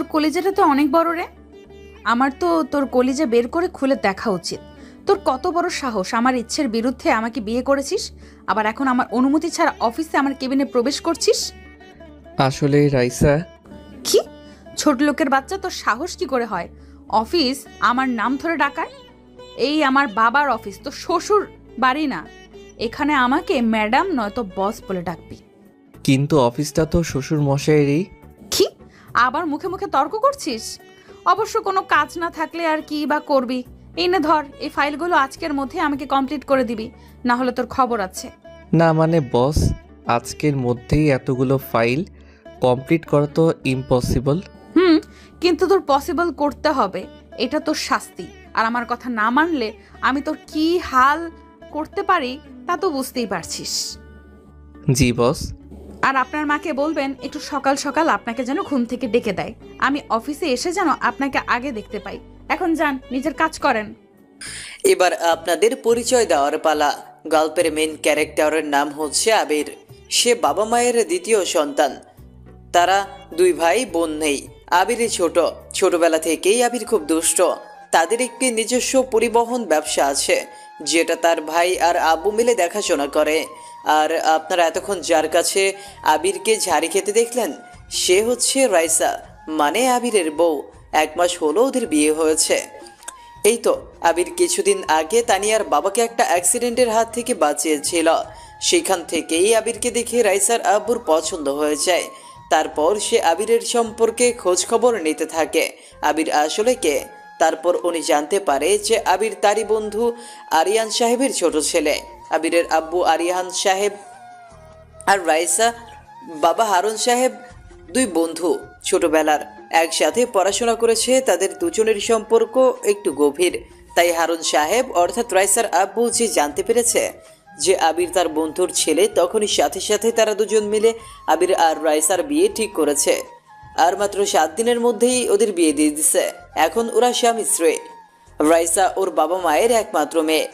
তোর কলিজাটা তো অনেক বড় রে। আমার তো তোর কলিজা বের করে খুলে দেখা উচিত। তোর কত বড় সাহস, আমার ইচ্ছের বিরুদ্ধে আমাকে বিয়ে করেছিস, আবার এখন আমার অনুমতি ছাড়া অফিসে আমার কেবিনে প্রবেশ করছিস। আসলে রাইসা, কি? ছোট লোকের বাচ্চা, তোর সাহস কি করে হয় অফিস আমার নাম ধরে ডাকার? এই আমার বাবার অফিস, তো শ্বশুর বাড়ি না। এখানে আমাকে ম্যাডাম নয়তো বস বলে ডাকবি। কিন্তু অফিসটা তো শ্বশুর মশাইয়েরই। কি? আবার মুখে মুখে তর্ক করছিস? অবশ্য কোনো কাজ না থাকলে আর কি বা করবি। এই নে ধর, এই ফাইলগুলো আজকের মধ্যে আমাকে কমপ্লিট করে দিবি, না হলে তোর খবর আছে। না মানে বস, আজকের মধ্যেই এতগুলো ফাইল কমপ্লিট করা তো ইম্পসিবল। হুম, কিন্তু তোর পসিবল করতে হবে, এটা তোর শাস্তি। আর আমার কথা না মানলে আমি তোর কি হাল করতে পারি তা তো বুঝতেই পারছিস। জি বস। আর আপনার মাকে বলবেন একটু সকাল সকাল আপনাকে যেন ঘুম থেকে ডেকে দেয়, আমি অফিসে এসে যেন আপনাকে আগে দেখতে পাই। এখন যান, নিজের কাজ করেন। এবার আপনাদের পরিচয় দেওয়ার পালা। গল্পের মেন ক্যারেক্টারের নাম হচ্ছে আবির। সে বাবা মায়ের দ্বিতীয় সন্তান। তারা দুই ভাই বোন নেই। আবির ছোটবেলা থেকেই আবির খুব দুষ্ট। তাদের একটি নিজস্ব পরিবহন ব্যবসা আছে, যেটা তার ভাই আর আব্বু মিলে দেখাশোনা করে। আর আপনারা এতক্ষণ যার কাছে আবিরকে ঝাড়ি খেতে দেখলেন, সে হচ্ছে রাইসা, মানে আবিরের বউ। 1 মাস হলো ওদের বিয়ে হয়েছে। এই তো আবির কিছুদিন আগে তানিয়ার বাবাকে একটা অ্যাক্সিডেন্টের হাত থেকে বাঁচিয়েছিল। সেখান থেকেই আবিরকে দেখে রাইসার আব্বুর পছন্দ হয়ে যায়। তারপর সে আবিরের সম্পর্কে খোঁজ খবর নিতে থাকে, আবির আসলে কে। তারপর উনি জানতে পারে যে আবির তারই বন্ধু আরিয়ান সাহেবের ছোট ছেলে। আবিরের আব্বু আরিয়ান সাহেব আর রাইসা বাবা হারুন সাহেব দুই বন্ধু, ছোটবেলার একসাথে পড়াশোনা করেছে। তাদের দুজনের সম্পর্ক একটু গভীর। তাই হারুন সাহেব অর্থাৎ রাইসার আব্বু যে জানতে পেরেছে যে আবির তার বন্ধুর ছেলে, তখনই সাথে সাথে তারা দুজন মিলে আবির আর রাইসার বিয়ে ঠিক করেছে। আর মাত্র 7 দিনের মধ্যেই ওদের বিয়ে দিয়ে দিছে। এখন ওরা স্বামী স্ত্রী। রাইসা ওর বাবা মায়ের একমাত্র মেয়ে।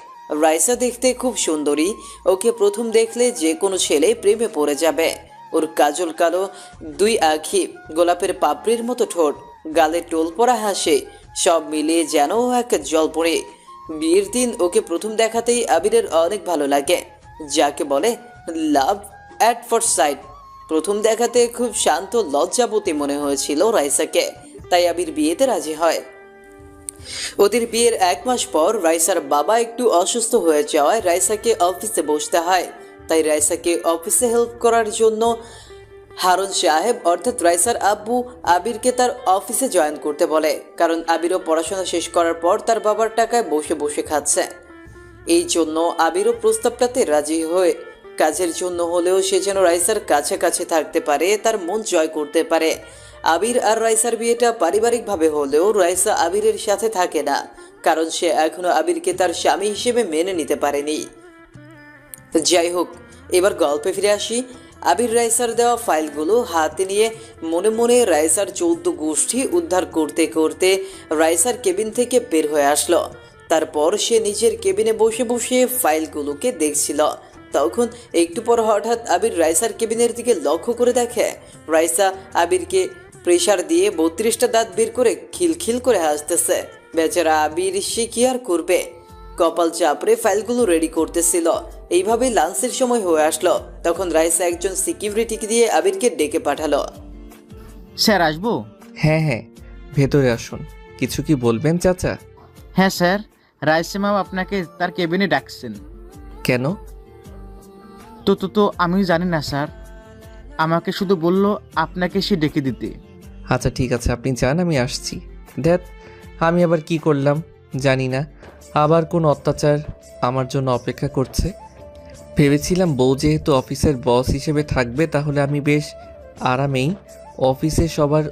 রাইসা দেখতে খুব সুন্দরী। ওকে প্রথম দেখলে যে কোনো ছেলে প্রেমে পড়ে যাবে। ওর কাজল কালো দুই আঁখি, গোলাপের পাপড়ির মতো ঠোঁট, গালে টোল পড়া হাসি, সব মিলিয়ে যেন এক জলপরি। বিয়ের দিন ওকে প্রথম দেখাতেই আবিরের অনেক ভালো লাগে, যাকে বলে লাভ অ্যাট ফার্স্ট সাইট। প্রথম দেখাতে খুব শান্ত লজ্জাবতী মনে হয়েছিল রাইসাকে, তাই আবির বিয়েতে রাজি হয়। ওদের বিয়ের 1 মাস পর রাইসার বাবা একটু অসুস্থ হয়ে যাওয়ায় রাইসাকে অফিসে বসতে হয়। তাই রাইসাকে অফিসে হেল্প করার জন্য হারুন সাহেব অর্থাৎ রাইসার আব্বু আবিরকে তার অফিসে জয়েন করতে বলে, কারণ আবিরও পড়াশোনা শেষ করার পর তার বাবার টাকায় বসে বসে খাচ্ছে। এই জন্য আবিরও প্রস্তাবটাতে রাজি হয়ে কাজের জন্য হলেও সে যেন রাইসার কাছাকাছি থাকতে পারে, তার মন জয় করতে পারে। আবির আর রাইসার বিয়েটা পারিবারিকভাবে হলেও রাইসা আবিরের সাথে থাকে না, কারণ সে এখনো আবিরকে তার স্বামী হিসেবে মেনে নিতে পারেনি। যাই হোক, এবার গল্পে ফিরে আসি। আবির রাইসার দেওয়া ফাইলগুলো হাতে নিয়ে মনে মনে রাইসার 14 গোষ্ঠী উদ্ধার করতে করতে রাইসার কেবিন থেকে বের হয়ে আসলো। তারপর সে নিজের কেবিনে বসে বসে ফাইলগুলোকে দেখছিল। তখন একটু পর হঠাৎ আবির রাইসার কেবিনের দিকে লক্ষ্য করে দেখে রাইসা আবিরকে প্রেসার দিয়ে 32টা দাঁত বের করে খিলখিল করে হাসতেছে। বেচারা আবির সে কি আর করবে, কপাল চাপড়ে ফাইলগুলো রেডি করতেছিল। এইভাবেই লাঞ্চের সময় হয়ে আসলো। তখন রাইসা একজন সিকিউরিটিকে দিয়ে আবিরকে ডেকে পাঠালো। স্যার আসবো? হ্যাঁ হ্যাঁ, ভেতরে আসুন। কিছু কি বলবেন চাচা? হ্যাঁ স্যার, রাইসা ম্যাম আপনাকে তার কেবিনে ডাকছেন। কেন? তো আমি জানি না স্যার, আমাকে শুধু বললো আপনাকে সে ডেকে দিতে। আচ্ছা ঠিক আছে, আপনি যান, আমি আসছি। দেখ, আমি আবার কি করলাম জানি না, আবার কোন অত্যাচার আমার জন্য অপেক্ষা করছে। ভেবেছিলাম বউ যেহেতু অফিসের বস হিসেবে থাকবে, তাহলে আমি বেশ আরামেই অফিসে সবার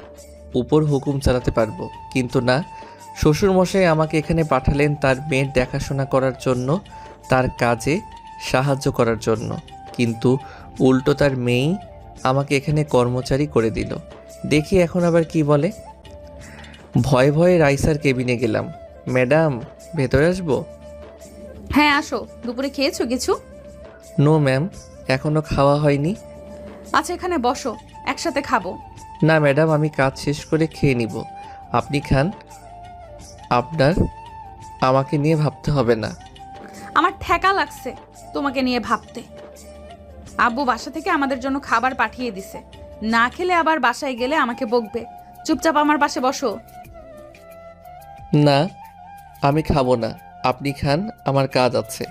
উপর হুকুম চালাতে পারবো। কিন্তু না, শ্বশুরমশাই আমাকে এখানে পাঠালেন তার মেয়ের দেখাশোনা করার জন্য, তার কাজে সাহায্য করার জন্য। কিন্তু উল্টো তার মেয়েই আমাকে এখানে কর্মচারী করে দিল। দেখি এখন আবার কি বলে। ভয়ে ভয়ে রাইসার কেবিনে গেলাম। ম্যাডাম, ভেতরে আসবো? হ্যাঁ আসো। দুপুরে খেয়েছো কিছু? নো ম্যাম, এখনো খাওয়া হয়নি। আচ্ছা এখানে বসো, একসাথে খাবো। না ম্যাডাম, আমি কাজ শেষ করে খেয়ে নিব। আপনি খান, আপনার আমাকে নিয়ে ভাবতে হবে না। আমার ঠেকা লাগছে তোমাকে নিয়ে ভাবতে। আব্বু বাসা থেকে আমাদের জন্য খাবার পাঠিয়ে দিছে, না খেলে আবার বাসায় গেলে আমাকে বকবে। চুপচাপ আমার পাশে বসো। না, আমি খাবো না, আপনি খান, আমার কাজ আছে,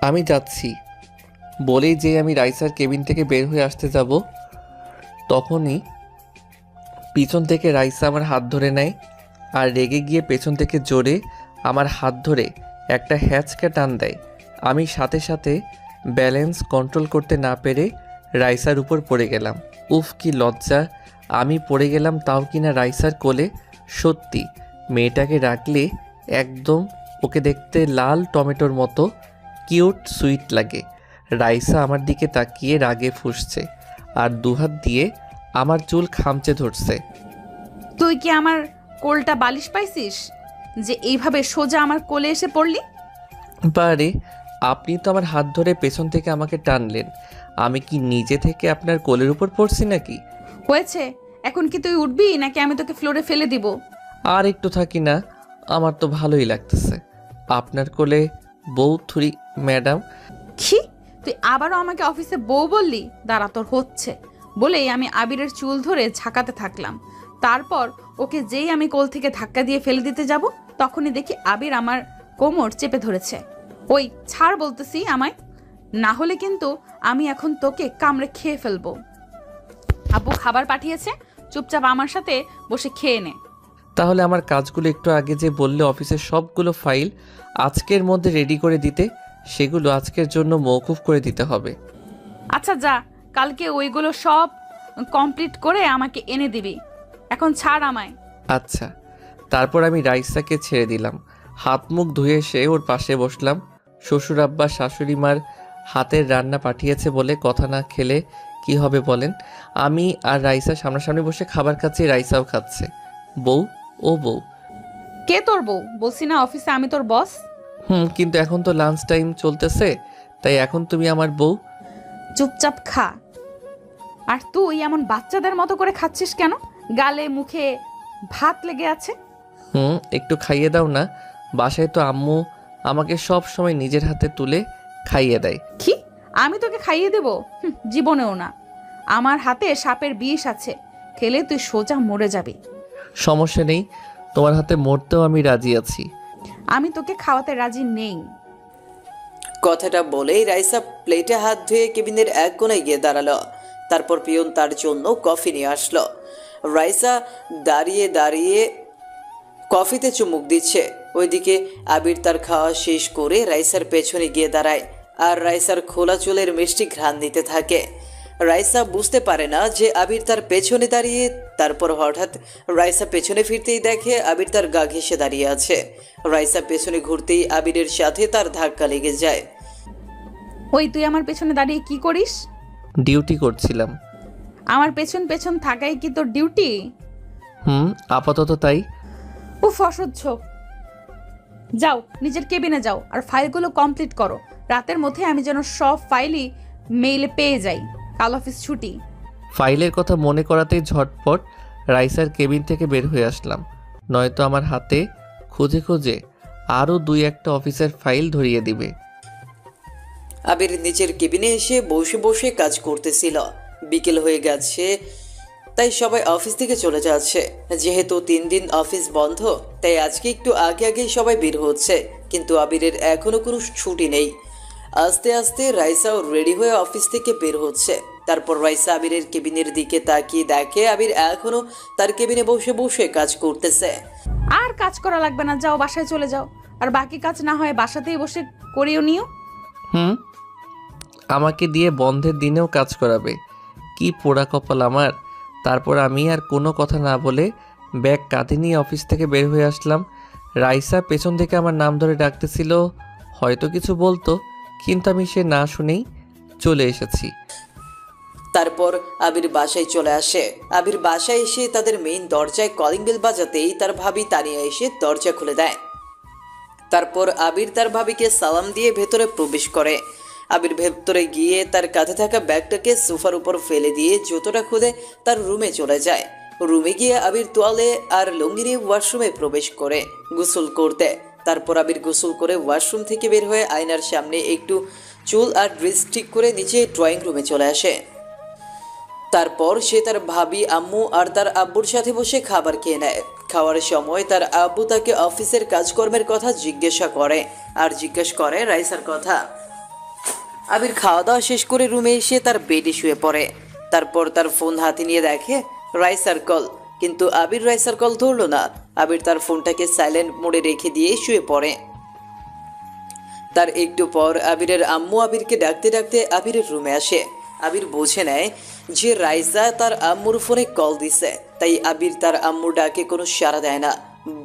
আমি যাচ্ছি। বলেই যে আমি রাইসার কেবিন থেকে বের হয়ে আসতে যাব, তখনই পিছন থেকে রাইসা আমার হাত ধরে নেয় আর রেগে গিয়ে পেছন থেকে জোরে আমার হাত ধরে একটা হ্যাঁচকা টান দেয়। আমি সাথে সাথে ব্যালেন্স কন্ট্রোল করতে না পেরে রাইসার উপর পড়ে গেলাম। উফ, কি লজ্জা! আমি পড়ে গেলাম, তাও কিনা রাইসার কোলে। সত্যি মেয়েটাকে রাখলে একদম ওকে দেখতে লাল টমেটোর মতো কিউট সুইট লাগে। রাইসা আমার দিকে তাকিয়ে রাগে ফুঁসছে আর দুহাত দিয়ে আমার চুল খামচে ধরছে। তুই কি আমার কোলটা বালিশ পাইছিস যে এইভাবে সোজা আমার কোলে এসে পড়লি? বারে, আপনি তো আমার হাত ধরে পেছন থেকে আমাকে টানলেন, আমি কি নিজে থেকে আপনার কোলের উপর পড়ছি নাকি? হয়েছে, এখন কি তুই উঠবি নাকি আমি তোকে ফ্লোরে ফেলে দিব? আর একটু থাকি না, আমার তো ভালোই লাগতেছে আপনার কোলে বউ থুরি ম্যাডাম। কি, তুই আবারও আমাকে অফিসে বউ বললি? দাঁড়া, তোর হচ্ছে। বলেই আমি আবিরের চুল ধরে ঝাঁকাতে থাকলাম। তারপর ওকে যেই আমি কোল থেকে ধাক্কা দিয়ে ফেলে দিতে যাব, তখনই দেখি আবির আমার কোমর চেপে ধরেছে। ওই ছাড় বলতেছি আমায়, না হলে কিন্তু আমি এখন তোকে কামড়ে খেয়ে ফেলবো। আব্বু খাবার পাঠিয়েছে, চুপচাপ আমার সাথে বসে খেয়ে নে। তাহলে আমার কাজগুলো একটু আগে যে বললে অফিসের সবগুলো ফাইল আজকের মধ্যে রেডি করে দিতে, সেগুলো আজকের জন্য মওকুফ করে দিতে হবে। আচ্ছা যা, কালকে ওইগুলো সব কমপ্লিট করে আমাকে এনে দিবি। এখন ছাড় আমায়। আচ্ছা। তারপর আমি রাইসাকে ছেড়ে দিলাম, হাত মুখ ধুয়ে এসে ওর পাশে বসলাম। শ্বশুর আব্বা শাশুড়ি মার হাতের রান্না পাঠিয়েছে বলে কথা না খেলে কি হবে বলেন? আমি আর রাইসা সামনাসামনি বসে খাবার খাচ্ছি, রাইসাও খাচ্ছে। বউ, ও বউ। কে তোর বউ? বলছি না অফিসে আমি তোর বস। কিন্তু এখন তো লাঞ্চ টাইম চলতেছে, তাই এখন তুমি আমার বউ। চুপচাপ খা। আর তুই এমন বাচ্চাদের মতো করে খাচ্ছিস কেন? গালে মুখে ভাত লেগে আছে। একটু খাইয়ে দাও না, বাসায় তো আম্মু আমাকে সব সময় নিজের হাতে তুলে খাইয়ে দেয়। কি, আমি তোকে খাইয়ে দেব? জীবনেও না। আমার হাতে সাপের বিষ আছে, খেলে তুই সোজা মরে যাবি। সমস্যা নেই, তোমার হাতে মরতেও আমি রাজি আছি। আমি তোকে খাওয়াতে রাজি নেই। কথাটা বলেই রাইসা প্লেটে হাত ধুয়ে কেবিনের এক কোণে গিয়ে দাঁড়ালো। তারপর পিয়ন তার জন্য কফি নিয়ে আসলো। রাইসা দাঁড়িয়ে দাঁড়িয়ে কফিতে চুমুক দিচ্ছে। ওইদিকে আবির তার খাওয়া শেষ করে রাইসার পেছনে গিয়ে দাঁড়ায় আর রাইসার খোলা চুলের মিষ্টি ঘ্রাণ দিতে থাকে। রাইসা বুঝতে পারে না যে আবির তার পেছনে দাঁড়িয়ে। তারপর হঠাৎ রাইসা পেছনে ফিরতেই দেখে আবির তার গা ঘেঁষে দাঁড়িয়ে আছে। রাইসা পেছনে ঘুরতেই আবিরের সাথে তার ধাক্কা লেগে যায়। ওই তুই আমার পেছনে দাঁড়িয়ে কি করিস? ডিউটি করছিলাম। আমার পেছন পেছন থাকাই কি তোর ডিউটি? আপাতত তাই। উফ, অসহ্য। যাও, নিজের কেবিনে যাও আর ফাইলগুলো কমপ্লিট করো। রাতের মধ্যে আমি যেন সব ফাইলই মেইলে পেয়ে যাই। কাল অফিস ছুটি। ফাইলের কথা মনে করাতেই ঝটপট রাইসার কেবিন থেকে বের হয়ে আসলাম, নয়তো আমার হাতে খুঁজে খুঁজে আরও 2-1টা অফিসের ফাইল ধরিয়ে দিবে। আবির নিজের কেবিনে এসে বসে বসে কাজ করতেছিল। বিকেল হয়ে গেছে, তাই সবাই অফিস থেকে চলে যাচ্ছে। যেহেতু 3 দিন অফিস বন্ধ, তাই আজকে একটু আগে আগেই সবাই বের হচ্ছে। কিন্তু আবিরের এখনো কোনো ছুটি নেই। আস্তে আস্তে রাইসাও রেডি হয়ে অফিস থেকে বের হচ্ছে। তারপর রাইসা আবিরের কেবিনের দিকে তাকিয়ে দেখে আবির এখনো তার কেবিনে বসে বসে কাজ করতেছে। আর কাজ করা লাগবে না, যাও বাসায় চলে যাও। আর বাকি কাজ না হয় বাসাতেই বসে করিও নিও। আমাকে দিয়ে বন্ধের দিনেও কাজ করাবে, কি পোড়া কপাল আমার। তারপর আমি আর কোনো কথা না বলে ব্যাগ কাঁধে নিয়ে অফিস থেকে বের হয়ে আসলাম। রাইসা পেছন থেকে আমার নাম ধরে ডাকতেছিল, হয়তো কিছু বলতো, কিন্তু আমি সে না শুনেই চলে এসেছি। তারপর আবির বাসায় চলে আসে। আবির বাসায় এসে তাদের মেইন দরজায় কলিং বেল বাজাতেই তার ভাবি তানিয়া এসে দরজা খুলে দেয়। তারপর আবির তার ভাবিকে সালাম দিয়ে ভেতরে প্রবেশ করে। আবির ভেতরে গিয়ে তার কাঁধে থাকা ব্যাগটাকে সোফার উপর ফেলে দিয়ে জুতোটা খুলে তার রুমে চলে যায়। রুমে গিয়ে আবির তোয়ালে আর লুঙ্গি নিয়ে ওয়াশরুমে প্রবেশ করে গোসল করতে। তারপর আবির গোসল করে ওয়াশরুম থেকে বের হয়ে আয়নার সামনে একটু চুল আর ড্রেস ঠিক করে নিচে ড্রয়িং রুমে চলে আসে। তারপর সে তার ভাবি আম্মু আর তার আব্বুর সাথে বসে খাবার খেয়ে নেয়। খাওয়ার সময় তার আব্বু তাকে অফিসের কাজকর্মের কথা জিজ্ঞাসা করে আর জিজ্ঞেস করে রাইসার কথা। আবির খাওয়া দাওয়া শেষ করে রুমে এসে তার বেডে শুয়ে পড়ে। তারপর তার ফোন হাতে নিয়ে দেখে রাইসার কল, কিন্তু আবির রাইসার কল ধরলো না। আবির তার ফোনটাকে সাইলেন্ট মোডে রেখে দিয়ে শুয়ে পড়ে। তার একটু পর আবিরের আম্মু আবিরকে ডাকতে ডাকতে আবিরের রুমে আসে। আবির বুঝে নেয় যে রাইসা তার আম্মুর ফোনে কল দিছে, তাই আবির তার আম্মুর ডাকে কোনো সাড়া দেয় না,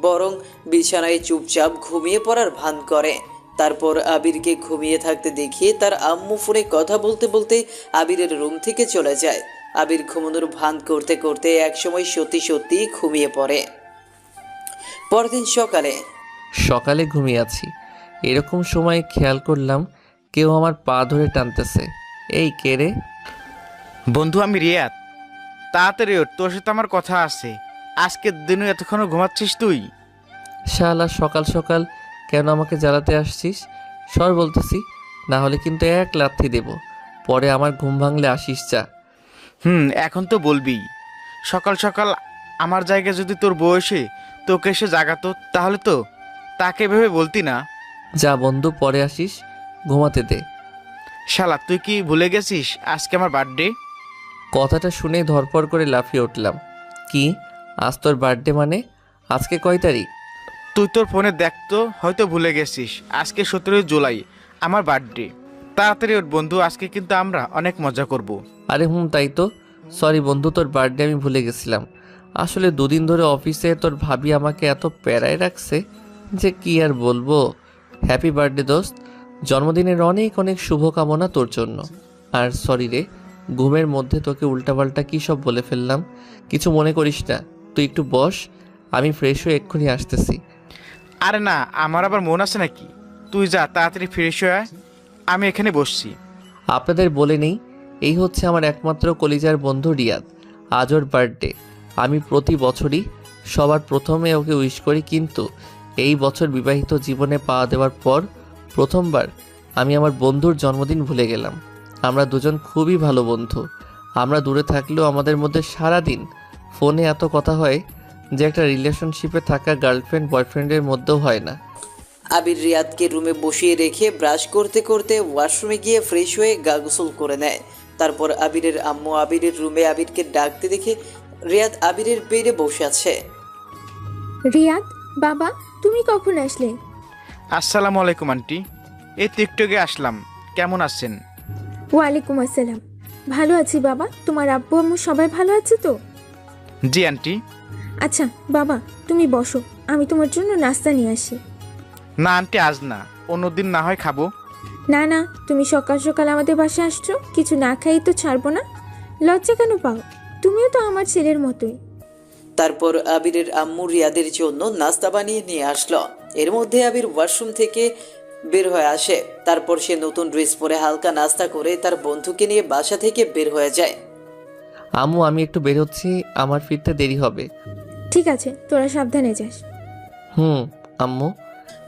বরং বিছানায় চুপচাপ ঘুমিয়ে পড়ার ভান করে। তারপর আবিরকে ঘুমিয়ে থাকতে দেখিয়ে তার আম্মু ফোনে কথা বলতে বলতে আবিরের রুম থেকে চলে যায়। আবির ঘুমানোর ভান করতে করতে একসময় সত্যি সত্যি ঘুমিয়ে পড়ে। পরদিন সকালে ঘুমিয়ে আছি, এরকম সময় খেয়াল করলাম কেউ আমার পা ধরে টানতেছে। এই কে রে? বন্ধু আমি রিয়াদ। তাড়াতাড়ি ওঠ, তোর সাথে আমার কথা আছে। আজকের দিনে এতক্ষণ ঘুমাচ্ছিস তুই? শালা সকাল সকাল কেন আমাকে জ্বালাতে আসছিস? সর বলতেছি, না হলে কিন্তু এক লাথি দেব। পরে আমার ঘুম ভাঙলে আসিস যা। এখন তো বলবি। সকাল সকাল আমার জায়গায় যদি তোর বয়সে তোকে এসে জাগাতো তাহলে তো তাকে ভেবে বলতি না। যা বন্ধু, পরে আসিস, ঘুমাতে দে। শালা তুই কি ভুলে গেছিস আজকে আমার বার্থডে? কথাটা শুনে ধরপড় করে লাফিয়ে উঠলাম। কি, আজ তোর বার্থডে? মানে আজকে কয় তারিখ? তুই তোর ফোনে দেখতো, হয়তো ভুলে গেছিস। আজকে 17 জুলাই আমার বার্থডে। তাড়াতাড়ি ওঠ বন্ধু, আজকে কিন্তু আমরা অনেক মজা করব। আরে তাই তো। সরি বন্ধু, তোর বার্থডে আমি ভুলে গেছিলাম। আসলে দুদিন ধরে অফিসে তোর ভাবি আমাকে এত প্যারায় রাখছে যে কি আর বলবো। হ্যাপি বার্থডে দোস্ত, জন্মদিনের অনেক অনেক শুভকামনা তোর জন্য। আর সরি রে, ঘুমের মধ্যে তোকে উল্টাপাল্টা কী সব বলে ফেললাম। কিছু মনে করিস না, তুই একটু বস, আমি ফ্রেশ হয়ে এক্ষুনি আসতেছি। আরে না, আমার আবার মন আছে নাকি? তুই যা, তাড়াতাড়ি ফ্রেশ হয়ে আয়, আমি এখানে বসছি। আপনাদের বলে নেই, এই হচ্ছে আমার একমাত্র কলিজার বন্ধু রিয়াদ। আজ ওর বার্থডে। আমি প্রতি বছরই সবার প্রথমে ওকে উইশ করি, কিন্তু এই বছর বিবাহিত জীবনে পা দেওয়ার পর প্রথমবার আমি আমার বন্ধুর জন্মদিন ভুলে গেলাম। আমরা দুজন খুবই ভালো বন্ধু। আমরা দূরে থাকলেও আমাদের মধ্যে সারা দিন ফোনে এত কথা হয় যে একটা রিলেশনশিপে থাকা গার্লফ্রেন্ড বয়ফ্রেন্ডের মধ্যেও হয় না। আবির রিয়াদকে রুমে বসিয়ে রেখে ব্রাশ করতে করতে ওয়াশরুমে গিয়ে ফ্রেশ হয়ে গা গোসল করে নেয়। তারপর আবিরের আম্মু আবিরের রুমে আবিরকে ডাকতে দেখে রিয়াদ আবিরের বেডে বসে আছে। রিয়াদ বাবা, তুমি কখন আসলে? আসসালামু আলাইকুম আন্টি, এই টিকটকে আসলাম। কেমন আছেন? ওয়ালাইকুম আসসালাম। ভালো আছি বাবা, তোমার আব্বু আম্মু সবাই ভালো আছে তো? জি আন্টি। আচ্ছা বাবা, তুমি বসো, আমি তোমার জন্য নাস্তা নিয়ে আসি। না আন্টি, আজ না, অন্যদিন না হয় খাবো। না না, তুমি সকাল সকাল আমাদের বাসায় আসছো, কিছু না খাই তো ছাড়বো না। লজ্জা কেন পাও? তুমিও তো আমার ছেলের মতোই। তারপর আবিরের আম্মু রিয়াদের জন্য নাস্তা বানিয়ে নিয়ে আসলো। এর মধ্যে আবির ওয়াশরুম থেকে বের হয়ে আসে। তারপর সে নতুন ড্রেস পরে হালকা নাস্তা করে তার বন্ধুকে নিয়ে বাসা থেকে বের হয়ে যায়। আম্মু, আমি একটু বের হচ্ছি, আমার ফিরতে দেরি হবে। ঠিক আছে, তোরা সাবধানে যাস। আম্মু।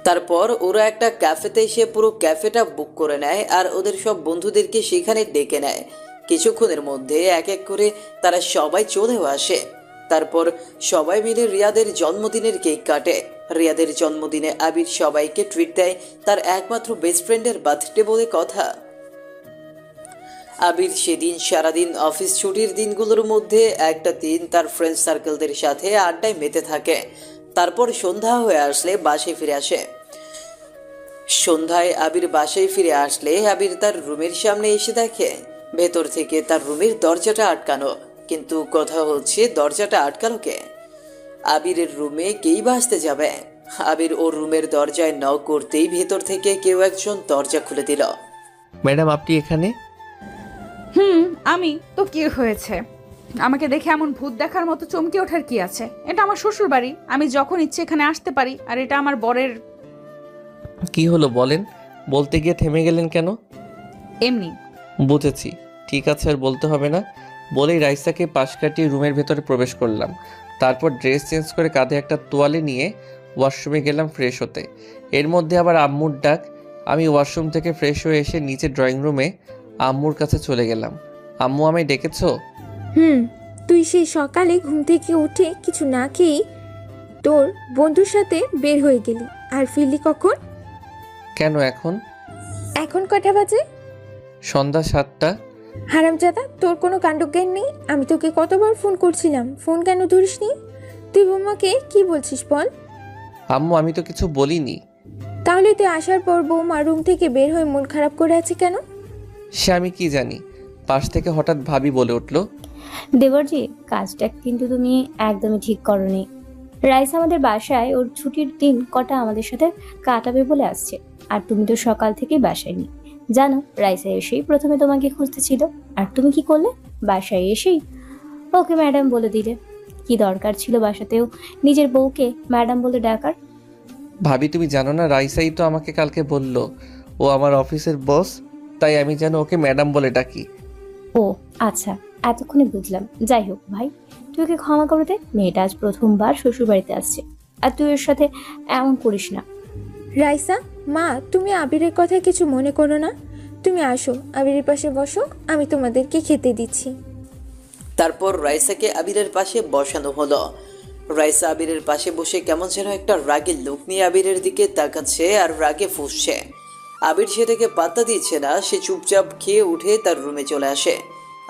তারপর ওরা একটা ক্যাফেতে এসে পুরো ক্যাফেটা বুক করে নেয় আর ওদের সব বন্ধুদেরকে সেখানে ডেকে নেয়। কিছুক্ষণের মধ্যে এক এক করে তারা সবাই চলেও আসে। তারপর সবাই মিলে রিয়াদের জন্মদিনের কেক কাটে। রিয়াদের জন্মদিনে আবির সবাইকে ট্রিট দেয়, তার একমাত্র বেস্ট ফ্রেন্ডের বার্থডে বলে কথা। আবির সেদিন সারাদিন অফিস ছুটির দিনগুলোর মধ্যে একটা দিন তার ফ্রেন্ড সার্কেলদের সাথে আড্ডায় মেতে থাকে। তারপর সন্ধ্যা হয়ে আসলে বাসায় ফিরে আসে। সন্ধ্যায় আবির বাসায় ফিরে আসলে আবির তার রুমের সামনে এসে দেখে ভেতর থেকে তার রুমের দরজাটা আটকানো। কিন্তু কথা হচ্ছে, দরজাটা আটকানো কে? আবিরের রুমে কেই বা আসতে যাবে? আবির ওর রুমের দরজায় নক করতেই ভেতর থেকে কেউ একজন দরজা খুলে দিল। ম্যাডাম, আপনি এখানে? আমি তো কি হয়েছে? আমাকে দেখে এমন ভূত দেখার মতো চমকে ওঠার কি আছে? এটা আমার শ্বশুর বাড়ি, আমি যখন ইচ্ছে এখানে আসতে পারি। আর এটা আমার বরের। কি হলো বলেন? বলতে গিয়ে থেমে গেলেন কেন? এমনি। বুঝেছি, ঠিক আছে, আর বলতে হবে না। বলেই রাইসাকে পাশ কাটিয়ে রুমের ভেতরে প্রবেশ করলাম। তারপর ড্রেস চেঞ্জ করে কাঁধে একটা তোয়ালে নিয়ে ওয়াশরুমে গেলাম ফ্রেশ হতে। এর মধ্যে আবার আম্মুর ডাক। আমি ওয়াশরুম থেকে ফ্রেশ হয়ে এসে নিচে ড্রয়িং রুমে আম্মুর কাছে চলে গেলাম। আম্মু, আমায় ডেকেছো? হুম, তুই সেই সকালে ঘুম থেকে উঠে কিছু না খেয়েই তোর বন্ধুর সাথে বের হয়ে গেলি, আর ফিরলি কখন? কেন এখন? এখন কটা বাজে? সন্ধ্যা 7টা। হারামজাদা, তোর কোনো কাণ্ডজ্ঞান নেই? আমি তোকে কতবার ফোন করছিলাম, ফোন কেন ধরিসনি? তুই বৌমাকে কি বলছিস বল? আম্মু, আমি তো কিছু বলিনি। তাহলে তুই আসার পর বৌমা রুম থেকে বের হয়ে মন খারাপ করে আছে কেন? সে আমি কি জানি। পাশ থেকে হঠাৎ ভাবি বলে উঠল, দেবরজি, কাজটা কিন্তু তুমি একদমই ঠিক করনি। রাইস আমাদের বাসায় ওর ছুটির দিন কটা আমাদের সাথে কাটাবে বলে আসছে, আর তুমি তো সকাল থেকেই বাসায় নেই। জানো, রাইসা এসেই প্রথমে তোমাকে খুঁজতেছিল, আর তুমি কি করলে? বাসায় এসেই ওকে ম্যাডাম বলে দিলে। কি দরকার ছিল বাসাতেও নিজের বউকে ম্যাডাম বলে ডাকার? ভাবি তুমি জানো না, রাইসাই তো আমাকে কালকে বলল ও আমার অফিসের বস, তাই আমি যেন ওকে ম্যাডাম বলে ডাকি। ও আচ্ছা, এতক্ষণে বুঝলাম। যাই হোক ভাই, তুই ওকে ক্ষমা করে দে। মেয়েটা আজ প্রথমবার শ্বশুর বাড়িতে আসছে, আর তুই ওর সাথে এমন করিস না। রাইসা, মা, তুমি আবিরের কথা কিছু মনে করো না। তুমি আসো, আবিরের পাশে বসো, আমি তোমাদেরকে খেতে দিচ্ছি। তারপর রাইসাকে আবিরের পাশে বসানো হলো। রাইসা আবিরের পাশে বসে কেমন যেন একটা রাগের লুক নিয়ে আবিরের দিকে তাকাচ্ছে আর রাগে ফুঁসছে। আবির সেটাকে পাত্তা দিচ্ছে না, সে চুপচাপ খেয়ে উঠে তার রুমে চলে আসে।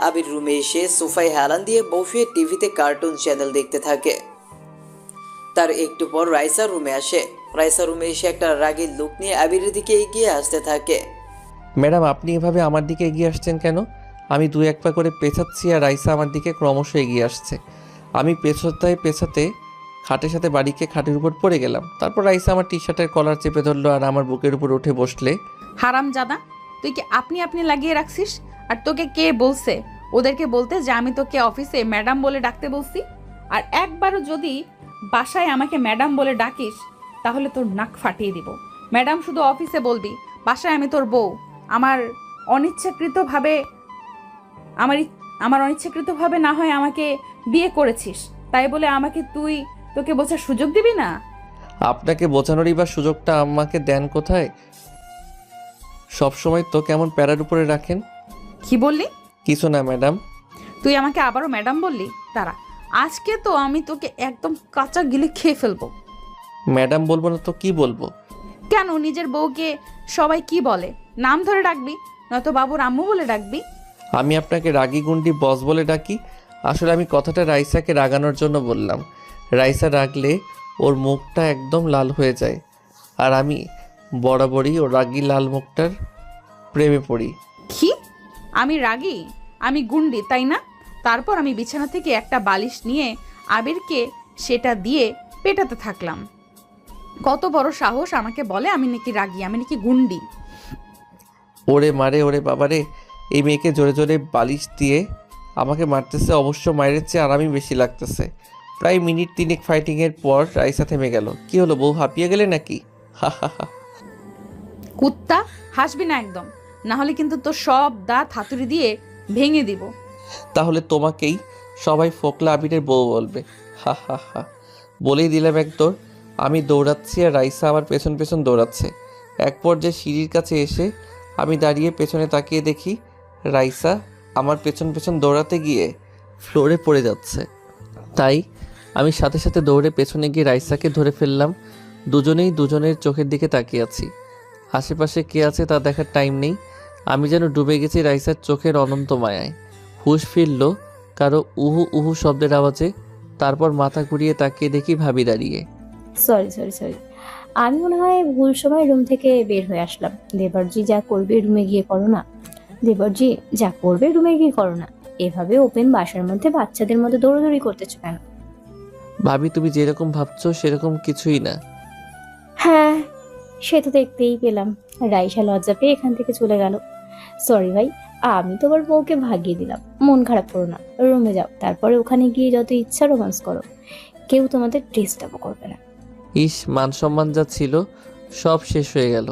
আবির রুমে এসে সোফায় হেলান দিয়ে বসে টিভিতে কার্টুন চ্যানেল দেখতে থাকে। তার একটু পর রাইসা রুমে আসে। রাইসা রুমে এসে একটা রাগের লুক নিয়ে আবিরের দিকে এগিয়ে আসতে থাকে। ম্যাডাম, আপনি এভাবে আমার দিকে এগিয়ে আসছেন কেন? আমি দু এক পা করে পেছাচ্ছি আর রাইসা আমার দিকে ক্রমশ এগিয়ে আসছে। আমি পেছাতে খাটের সাথে বাড়িকে খাটের উপর পড়ে গেলাম। তারপর রাইসা আমার টি শার্টের কলার চেপে ধরলো আর আমার বুকের উপর উঠে বসলে। হারামজাদা, তুই কি আপনি আপনি লাগিয়ে রাখছিস? আর তোকে কে বলছে ওদেরকে বলতে যে আমি তোকে অফিসে ম্যাডাম বলে ডাকতে বলছি? আর একবারও যদি বাসায় আমাকে ম্যাডাম বলে ডাকিস তাহলে তোর নাক ফাটিয়ে দিব। ম্যাডাম শুধু অফিসে বলবি, বাসায় আমি তোর বউ। আমার অনিচ্ছাকৃতভাবে আমার অনিচ্ছাকৃতভাবে না হয় আমাকে বিয়ে করেছিস, তাই বলে আমাকে তোকে বোঝার সুযোগ দিবি না। আপনাকে বোঝানোরই বা সুযোগটা আমাকে দেন কোথায়? সবসময় তো কেমন প্যারার উপরে রাখেন। কি বললি? কিছু না ম্যাডাম। তুই আমাকে আবারও ম্যাডাম বললি? দাঁড়া, আজকে তো আমি তোকে একদম কাঁচা গিলে খেয়ে ফেলবো। ম্যাডাম বলবো না তো কি বলবো? কেন, নিজের বউকে সবাই কি বলে? নাম ধরে ডাকবি, নয়তো বাবুর আম্মু বলে ডাকবি। আমি আপনাকে রাগী গুন্ডি বস বলে ডাকি? আসলে আমি কথাটা রাইসাকে রাগানোর জন্য বললাম। রাইসা রাগলে ওর মুখটা একদম লাল হয়ে যায়, আর আমি বরাবরই ওর রাগী লাল মুখটার প্রেমে পড়ি। কি? আমি রাগী? আমি গুন্ডি, তাই না? তারপর আমি বিছানা থেকে একটা বালিশ নিয়ে আবিরকে সেটা দিয়ে পেটাতে থাকলাম। কত বড় সাহস আমাকে বলে আমি নাকি রাগী, আমি নাকি গুন্ডি। ওরে মারে, ওরে বাবারে, এই মেয়েকে জোরে জোরে বালিশ দিয়ে আমাকে মারতেছে। অবশ্য মায়ের চেয়ে আরামই বেশি লাগতেছে। প্রায় মিনিট 3 ফাইটিংয়ের পর রাইসা থেমে গেল। কি হলো, বউ হাঁপিয়ে গেলে নাকি? হা হা হা। কুত্তা, হাসবি না একদম, না হলে কিন্তু তোর সব দাঁত হাতুড়ি দিয়ে ভেঙে দিব। তাহলে তোমাকেই সবাই ফোকলা আবিরের বউ বলবে। হা হা হা। বলেই দিলাম এক দৌড়। আমি দৌড়াচ্ছি আর রাইসা আমার পেছন পেছন দৌড়াচ্ছে। এক পর্যায়ে সিঁড়ির কাছে এসে আমি দাঁড়িয়ে পেছনে তাকিয়ে দেখি রাইসা আমার পেছন পেছন দৌড়াতে গিয়ে ফ্লোরে পড়ে যাচ্ছে। তাই আমি সাথে সাথে দৌড়ে পেছনে গিয়ে রাইসাকে ধরে ফেললাম। দুজনেই দুজনের চোখের দিকে তাকিয়ে আছি। আশেপাশে কে আছে তা দেখার টাইম নেই। আমি যেন ডুবে গেছি রাইসার চোখের অনন্ত মায়ায়। হুঁশ ফিরল কারো উহু উহু শব্দের আওয়াজে। তারপর মাথা ঘুরিয়ে তাকিয়ে দেখি ভাবি দাঁড়িয়ে। সরি, আমি মনে হয় ভুল সময় রুম থেকে বের হয়ে আসলাম। দেবরজি যা করবে রুমে গিয়ে করো না। দেবরজি যা করবে রুমে গিয়ে করো না। এভাবে ওপেন বাসার মধ্যে বাচ্চাদের মধ্যে দৌড়াদৌড়ি করতেছো কেন? ভাবি, তুমি যেরকম ভাবছো সেরকম কিছুই না। হ্যাঁ, সে তো দেখতেই পেলাম। রাইসা লজ্জা পেয়ে এখান থেকে চলে গেল। সরি ভাই, আমি তোমার বউকে ভাগিয়ে দিলাম। মন খারাপ করো না, রুমে যাও। তারপরে ওখানে গিয়ে যত ইচ্ছা রোমান্স করো, কেউ তোমাদের ডিস্টার্বও করবে না। ইস, মান সম্মান যা ছিল সব শেষ হয়ে গেল।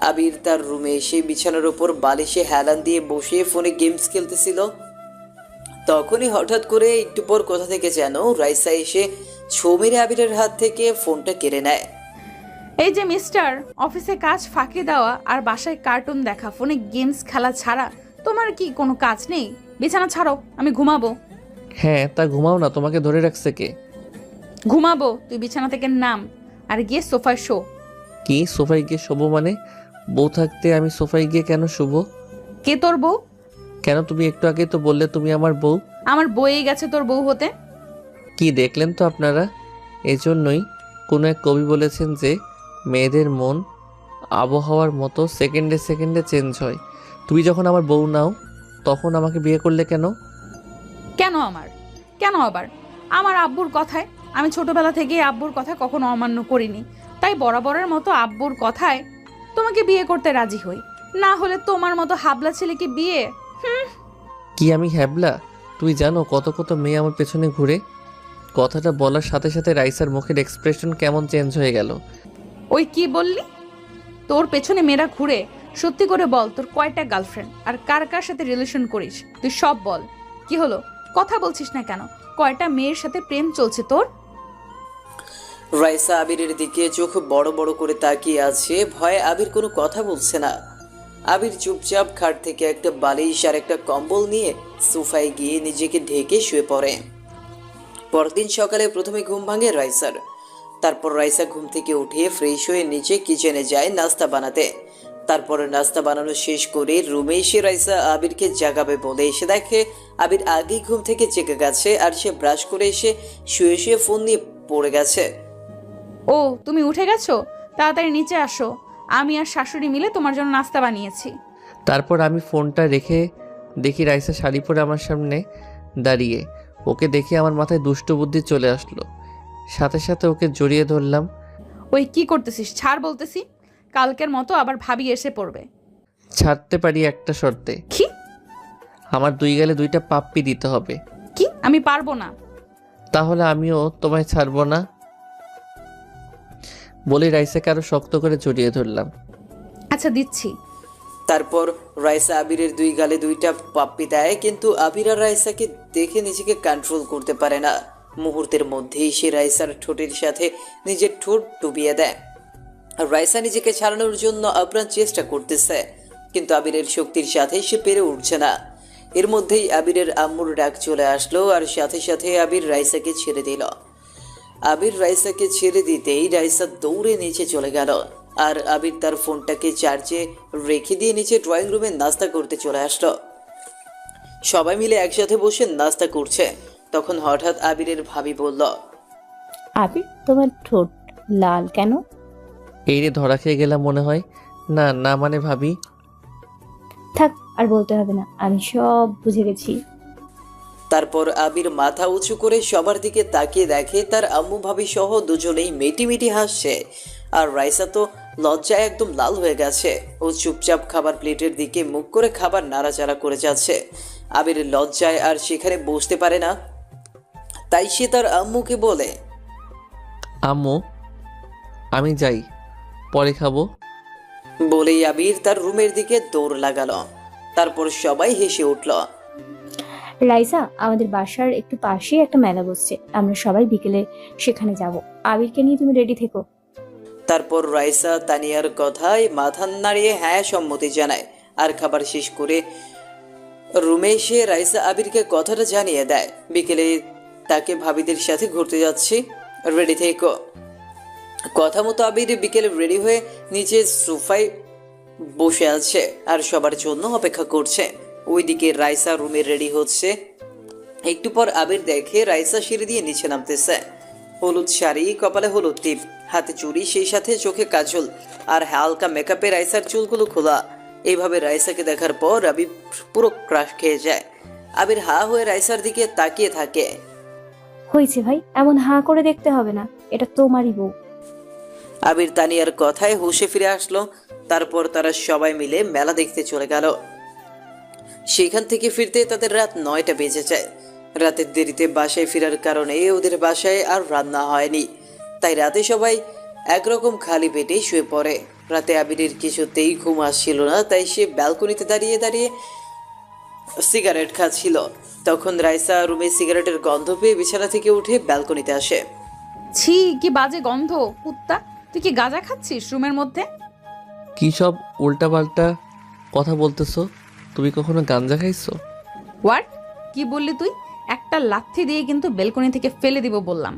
আবির তার রুমে এসে বিছানার ওপর বালিশে হেলান দিয়ে বসে ফোনে গেমস খেলতেছিল। তখনই হঠাৎ করে একটু পর কোথা থেকে যেন রাইসা এসে ছো মেরে আবিরের হাত থেকে ফোনটা কেড়ে নেয়। এই যে মিস্টার, অফিসে কাজ ফাঁকি দেওয়া আর বাসায় কার্টুন দেখা, ফোনে গেমস খেলা ছাড়া তোমার কি কোনো কাজ নেই? বিছানা ছাড়ো, আমি ঘুমাবো। হ্যাঁ, তা ঘুমাও না, তোমাকে ধরে রাখছে কে? ঘুমাবো, তুই বিছানা থেকে নাম আর গিয়ে সোফায় শো। কি সোফায় গিয়ে শোবো মানে? বউ থাকতে আমি সোফায় গিয়ে কেন শোবো? কে তোর বউ? কেন, তুমি একটু আগেই তো বললে তুমি আমার বউ। আমার বইয়ে গেছে তোর বউ হতে। কি দেখলেন তো আপনারা? এজন্যই কোনো এক কবি বলেছেন যে মেয়েদের মন আবহাওয়ার মতো সেকেন্ডে সেকেন্ডে চেঞ্জ হয়। তুমি যখন আমার বউ নাও তখন আমাকে বিয়ে করলে কেন? কেন আবার আমার আব্বুর কথায়, আমি ছোটবেলা থেকেই আব্বুর কথা কখনো অমান্য করিনি, তাই বরাবরের মতো আব্বুর কথায় তোমাকে বিয়ে করতে রাজি হই। না হলে তোমার মতো হাবলা ছেলেকে বিয়ে। কি আমি হ্যাবলা? তুই জানো কত কত মেয়ে আমার পেছনে ঘুরে? কথাটা বলার সাথে সাথে রাইসার মুখের এক্সপ্রেশন কেমন চেঞ্জ হয়ে গেল। ওই কি বললি? তোর পেছনে মেয়েরা ঘুরে? সত্যি করে বল, তোর কয়টা গার্লফ্রেন্ড আর কার কার সাথে রিলেশন করিস? তুই সব বল। কি হলো, কথা বলছিস না কেন? কয়টা মেয়ের সাথে প্রেম চলছে তোর? রাইসা আবিরের দিকে চোখ বড় বড় করে তাকিয়ে আছে, ভয়ে আবির কোনো কথা বলছে না। আবির চুপচাপ খাট থেকে একটা বালিশ আর একটা কম্বল নিয়ে সোফায় গিয়ে নিজেকে ঢেকে শুয়ে পড়ে। পরদিন সকালে প্রথমে ঘুম ভাঙে রাইসার। তারপর রাইসা ঘুম থেকে উঠে ফ্রেশ হয়ে নিচে কিচেনে যায় নাস্তা বানাতে। তারপর নাস্তা বানানো শেষ করে রুমে এসে রাইসা আবিরকে জাগাবে বলে এসে দেখে আবির আগেই ঘুম থেকে জেগে গেছে আর সে ব্রাশ করে এসে শুয়ে শুয়ে ফোন নিয়ে পড়ে গেছে। ও, তুমি উঠে গেছো? তাড়াতাড়ি নিচে আসো, আমি আর শাশুড়ি মিলে তোমার জন্য নাস্তা বানিয়েছি। তারপর আমি ফোনটা রেখে দেখি রাইসা শাড়ি পরে আমার সামনে দাঁড়িয়ে। ওকে দেখে আমার মাথায় দুষ্ট বুদ্ধি চলে আসলো। সাথে সাথে ওকে জড়িয়ে ধরলাম। ওই কি করতেছিস? ছাড় বলতেছি, কালকের মতো আবার ভাবি এসে পড়বে। ছাড়তে পারি একটা শর্তে। কি? আমার 2 গালে 2টা পাপ্পি দিতে হবে। কি? আমি পারবো না। তাহলে আমিও তোমায় ছাড়বো না বলে রাইসাকে আরো শক্ত করে জড়িয়ে ধরলাম। আচ্ছা, দিচ্ছি। তারপর রাইসা আবিরের 2 গালে 2টা পাপ্পি দেয়, কিন্তু আবির আর রাইসাকে দেখে নিজেকে কন্ট্রোল করতে পারে না। মুহূর্তের মধ্যেই সে রাইসার ঠোঁটের সাথে নিজের ঠোঁট ডুবিয়ে দেয়। আর রাইসা নিজেকে ছাড়ানোর জন্য আপ্রাণ চেষ্টা করতেছে, কিন্তু আবিরের শক্তির সাথে সে পেরে উঠছে না। এর মধ্যেই আবিরের আম্মুর ডাক চলে আসলো আর সাথে সাথে আবির রাইসাকে ছেড়ে দিল। আবির রাইসাকে ছেড়ে দিতেই রাইসা দৌড়ে নিচে চলে গেল আর আবির তার ফোনটাকে চার্জে রেখে দিয়ে নিচে ড্রয়িং রুমে নাস্তা করতে চলে আসলো। সবাই মিলে একসাথে বসে নাস্তা করছে। তখন হঠাৎ আবিরের ভাবি বলল, আবির, তোমার ঠোঁট লাল কেন? এই রে, ধরা খেয়ে গেলাম মনে হয়। না না, মানে ভাবি। থাক, আর বলতে হবে না, আমি সব বুঝে গেছি। তারপর আবির মাথা উঁচু করে সবার দিকে তাকিয়ে দেখে তার আম্মু ভাবি সহ দুজনেই মেটি মেটি হাসছে। আর রাইসা তো লজ্জায় একদম লাল হয়ে গেছে। ও চুপচাপ খাবার প্লেটের দিকে মুখ করে খাবার নাড়াচাড়া করে যাচ্ছে। আবির লজ্জায় আর সেখানে বসতে পারে না, তাই সে তার আম্মুকে বলে, আম্মু, আমি যাই, পরে খাবো। বলেই আবির তার রুমের দিকে দৌড় লাগালো। তারপর সবাই হেসে উঠল। রাইসা, আমাদের বাসার একটু পাশেই একটা মেলা বসছে, আমরা সবাই বিকেলে সেখানে যাব। আবিরকে নিয়ে তুমি রেডি থেকো। তারপর রাইসা তানিয়ার কথায় মাথা নাড়িয়ে হ্যাঁ সম্মতি জানায়। আর খাবার শেষ করে রুমে এসে রাইসা আবিরকে কথাটা জানিয়ে দেয়, বিকেলে তাকে ভাবিদের সাথে ঘুরতে যাচ্ছি, রেডি থেকো। কথা মতো আবির বিকেলে রেডি হয়ে নিচে সোফায় বসে আছে আর সবার জন্য অপেক্ষা করছে। ওইদিকে রাইসা রুমে রেডি হচ্ছে। একটু পর আবির দেখে রাইসা সিঁড়ি দিয়ে নিচে নামতেছে। হলুদ শাড়ি, কপালে হলুদ টিপ, হাতে চুড়ি, সেই সাথে চোখে কাজল আর হালকা মেকআপে রাইসার চুলগুলো খোলা। এইভাবে রাইসাকে দেখার পর আবির পুরো ক্রাশ খেয়ে যায়। আবির হা হয়ে রাইসার দিকে তাকিয়ে থাকে। হয়েছে ভাই, এমন হাঁ করে দেখতে হবে না, এটা তোমারই বউ। আবির তানিয়ার কথায় হুঁশে ফিরে আসলো। তারপর তারা সবাই মিলে মেলা দেখতে চলে গেল। সেখান থেকে ফিরতে তাদের রাত 9টা বেজে যায়। রাতের দেরিতে বাসায় ফেরার কারণে ওদের বাসায় আর রান্না হয়নি, তাই রাতে সবাই একরকম খালি পেটে শুয়ে পড়ে। রাতে আবিরের কিছুতেই ঘুম আসছিল না, তাই সে ব্যালকনিতে দাঁড়িয়ে দাঁড়িয়ে সিগারেট খাচ্ছিল। তখন রাইসা রুমে সিগারেটের গন্ধ পেয়ে বিছানা থেকে উঠে ব্যালকনিতে আসে। ছি, কি বাজে গন্ধ! কুত্তা, তুই কি গাঁজা খাচ্ছিস রুমের মধ্যে? কী সব উল্টাপাল্টা কথা বলতেছো? তুমি কখনো গাঞ্জা খাইছো? হোয়াট? কি বললি তুই? একটা লাথি দিয়ে কিন্তু বেলকনি থেকে ফেলে দিব বললাম।